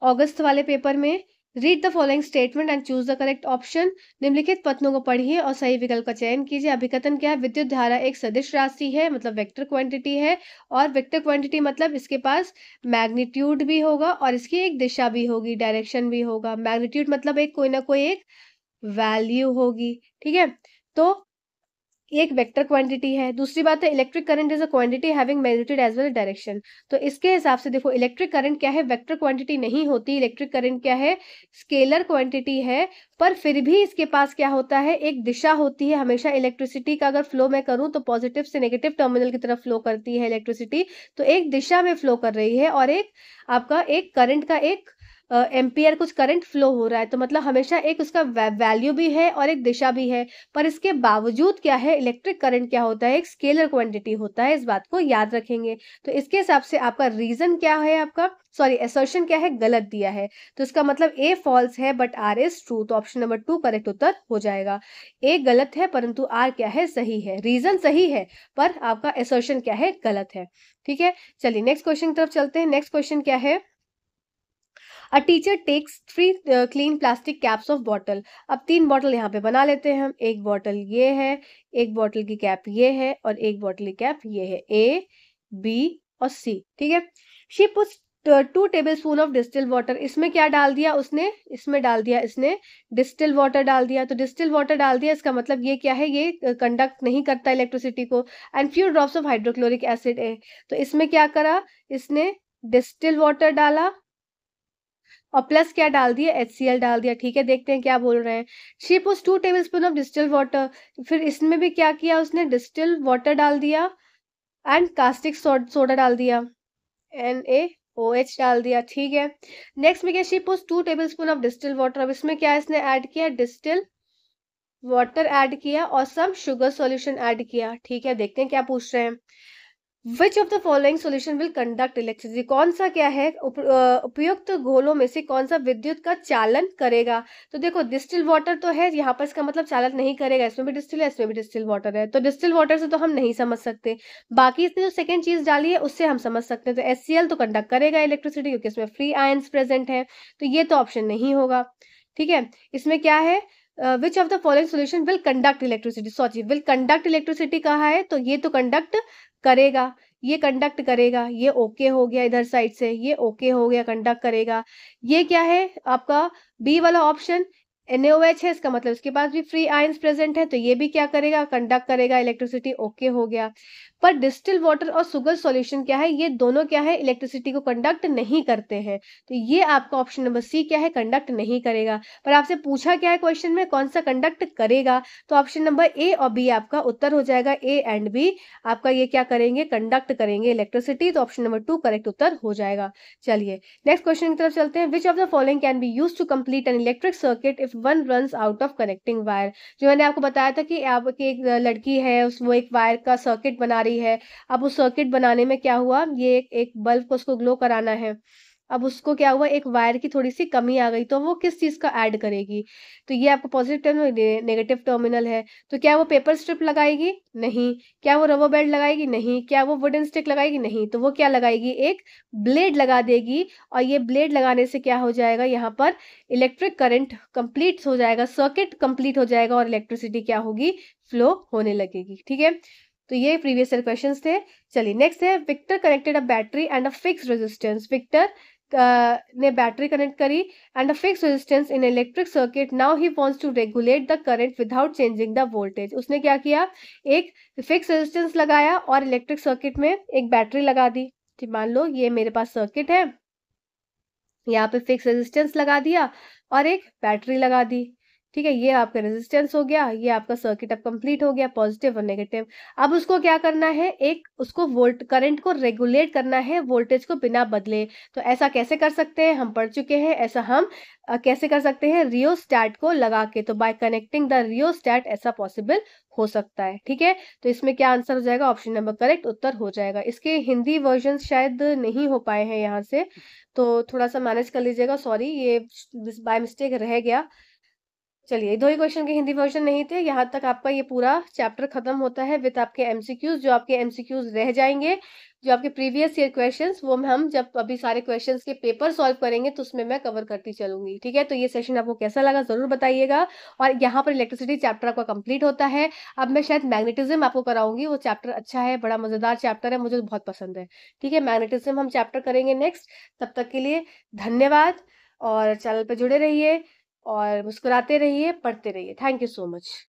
Speaker 1: अगस्त वाले पेपर में। Read the following statement and choose the correct option. निम्नलिखित कथनों को पढ़िए और सही विकल्प का चयन कीजिए। अभिकथन क्या है, विद्युत धारा एक सदिश राशि है, मतलब वेक्टर क्वांटिटी है, और वेक्टर क्वांटिटी मतलब इसके पास मैग्नीट्यूड भी होगा और इसकी एक दिशा भी होगी, डायरेक्शन भी होगा। मैग्नीट्यूड मतलब एक कोई ना कोई एक वैल्यू होगी, ठीक है। तो एक वेक्टर क्वांटिटी है। दूसरी बात है electric current is a quantity having magnitude as well direction. तो इसके हिसाब से देखो इलेक्ट्रिक करंट क्या है, वेक्टर क्वांटिटी नहीं होती, इलेक्ट्रिक करंट क्या है, स्केलर क्वांटिटी है, पर फिर भी इसके पास क्या होता है, एक दिशा होती है। हमेशा इलेक्ट्रिसिटी का अगर फ्लो मैं करूं तो पॉजिटिव से नेगेटिव टर्मिनल की तरफ फ्लो करती है इलेक्ट्रिसिटी, तो एक दिशा में फ्लो कर रही है और एक आपका एक करंट का एक एम्पियर कुछ करंट फ्लो हो रहा है, तो मतलब हमेशा एक उसका वैल्यू भी है और एक दिशा भी है। पर इसके बावजूद क्या है, इलेक्ट्रिक करंट क्या होता है, एक स्केलर क्वांटिटी होता है, इस बात को याद रखेंगे। तो इसके हिसाब से आपका रीजन क्या है, आपका सॉरी असर्शन क्या है, गलत दिया है। तो इसका मतलब ए फॉल्स है बट आर इज ट्रू, तो ऑप्शन नंबर 2 करेक्ट उत्तर हो जाएगा। ए गलत है परंतु आर क्या है, सही है। रीजन सही है पर आपका असर्शन क्या है, गलत है। ठीक है, चलिए नेक्स्ट क्वेश्चन की तरफ चलते हैं। नेक्स्ट क्वेश्चन क्या है, a teacher takes 3 clean plastic caps of bottle. अब 3 बॉटल यहाँ पे बना लेते हैं हम। एक बॉटल ये है, एक बॉटल की कैप ये है और एक बॉटल की कैप ये है, ए बी और सी। ठीक है, she puts 2 tablespoon of distil water. इसमें क्या डाल दिया उसने, इसमें डाल दिया इसने डिस्टिल वाटर डाल दिया। तो डिस्टिल वाटर डाल दिया, इसका मतलब ये क्या है, ये कंडक्ट नहीं करता इलेक्ट्रिसिटी को। And few drops of hydrochloric acid है, तो इसमें क्या करा, इसने डिस्टिल वाटर डाला और प्लस क्या डाल दिया, HCl डाल दिया। ठीक है, देखते हैं क्या बोल रहे हैं। She puts 2 tablespoon of distil water, फिर इसमें भी क्या किया उसने, डिस्टिल वाटर डाल दिया एंड कास्टिक सोडा डाल दिया, NaOH डाल दिया। ठीक है, नेक्स्ट में क्या, she puts 2 tablespoon of distil water. अब इसमें क्या इसने ऐड किया, डिस्टिल वाटर ऐड किया और सम शुगर सॉल्यूशन ऐड किया। ठीक है, देखते हैं क्या पूछ रहे हैं। Which of the following solution will conduct electricity, कौन सा क्या है उपयुक्त घोलों में से कौन सा विद्युत का चालन करेगा। तो देखो डिस्टिल वाटर तो है यहाँ पर, इसका मतलब चालन नहीं करेगा, इसमें भी डिस्टिल है इसमें भी डिस्टिल वाटर है, तो डिस्टिल वाटर से तो हम नहीं समझ सकते। बाकी इसने जो सेकंड चीज डाली है उससे हम समझ सकते हैं। तो HCl तो कंडक्ट करेगा इलेक्ट्रिसिटी क्योंकि इसमें फ्री आयंस प्रेजेंट है, तो ये तो ऑप्शन नहीं होगा। ठीक है, इसमें क्या है, विच of the following solution will conduct electricity, sorry will conduct electricity कहा है, तो ये तो कंडक्ट करेगा, ये कंडक्ट करेगा, ये ओके हो गया इधर साइड से, ये ओके हो गया, कंडक्ट करेगा। ये क्या है आपका बी वाला ऑप्शन, NaOH है, इसका मतलब इसके पास भी फ्री आयंस प्रेजेंट है, तो ये भी क्या करेगा, कंडक्ट करेगा इलेक्ट्रिसिटी, ओके हो गया। पर डिस्टिल वाटर और शुगर सॉल्यूशन क्या है, ये दोनों क्या है, इलेक्ट्रिसिटी को कंडक्ट नहीं करते हैं, तो ये आपका ऑप्शन नंबर सी क्या है, कंडक्ट नहीं करेगा। पर आपसे पूछा क्या है क्वेश्चन में, कौन सा कंडक्ट करेगा, तो ऑप्शन नंबर ए और बी आपका उत्तर हो जाएगा। ए एंड बी आपका ये क्या करेंगे, कंडक्ट करेंगे इलेक्ट्रिसिटी, तो ऑप्शन नंबर 2 करेक्ट उत्तर हो जाएगा। चलिए नेक्स्ट क्वेश्चन की तरफ चलते हैं। Which of the following can be use to complete an electric circuit if one runs out of connecting wire. जो मैंने आपको बताया था कि आपकी एक लड़की है, वो एक वायर का सर्किट बना रही है। अब उस सर्किट बनाने में क्या हुआ, ये एक बल्ब को उसको ग्लो कराना है, अब उसको क्या हुआ, एक वायर की थोड़ी सी कमी आ गई, तो वो किस चीज का ऐड करेगी? तो ये आपका पॉजिटिव टर्मिनल, नेगेटिव टर्मिनल है। तो क्या वो पेपर स्ट्रिप लगाएगी? नहीं। क्या वो रबर बैंड लगाएगी? नहीं। क्या वो वुडन स्टिक लगाएगी? नहीं। तो वो क्या लगाएगी, एक ब्लेड लगा देगी। और ये ब्लेड लगाने से क्या हो जाएगा, यहाँ पर इलेक्ट्रिक करंट कंप्लीट हो जाएगा, सर्किट कंप्लीट हो जाएगा और इलेक्ट्रिसिटी क्या होगी, फ्लो होने लगेगी। ठीक है, तो ये प्रीवियस ईयर क्वेश्चंस थे। चलिए नेक्स्ट है, Victor connected a battery and a fix resistance. Victor ने बैटरी कनेक्ट करी and a fix resistance in electric circuit, now he wants to regulate the current without changing the voltage. उसने क्या किया, एक fix resistance लगाया और electric circuit में एक बैटरी लगा दी। कि मान लो ये मेरे पास सर्किट है, यहाँ पे फिक्स रेजिस्टेंस लगा दिया और एक बैटरी लगा दी। ठीक है, ये आपका रेजिस्टेंस हो गया, ये आपका सर्किट अब कंप्लीट हो गया, पॉजिटिव और नेगेटिव। अब उसको क्या करना है, एक उसको वोल्ट करंट को रेगुलेट करना है वोल्टेज को बिना बदले। तो ऐसा कैसे कर सकते हैं, हम पढ़ चुके हैं, ऐसा हम कैसे कर सकते हैं, रियोस्टैट को लगा के। तो बाय कनेक्टिंग द रियोस्टैट ऐसा पॉसिबल हो सकता है। ठीक है, तो इसमें क्या आंसर हो जाएगा, ऑप्शन नंबर करेक्ट उत्तर हो जाएगा। इसके हिंदी वर्जन शायद नहीं हो पाए हैं यहाँ से, तो थोड़ा सा मैनेज कर लीजिएगा, सॉरी ये बाय मिस्टेक रह गया। चलिए, दो ही क्वेश्चन के हिंदी वर्जन नहीं थे। यहाँ तक आपका ये पूरा चैप्टर खत्म होता है विद आपके एमसीक्यूज। जो आपके एमसीक्यूज रह जाएंगे, जो आपके प्रीवियस ईयर क्वेश्चंस, वो हम जब अभी सारे क्वेश्चंस के पेपर सॉल्व करेंगे तो उसमें मैं कवर करती चलूंगी। ठीक है, तो ये सेशन आपको कैसा लगा जरूर बताइएगा। और यहाँ पर इलेक्ट्रिसिटी चैप्टर आपका कंप्लीट होता है। अब मैं शायद मैग्नेटिज्म आपको कराऊंगी, वो चैप्टर अच्छा है, बड़ा मजेदार चैप्टर है, मुझे बहुत पसंद है। ठीक है, मैग्नेटिज्म हम चैप्टर करेंगे नेक्स्ट। तब तक के लिए धन्यवाद, और चैनल पे जुड़े रहिए और मुस्कुराते रहिए, पढ़ते रहिए। Thank you so much.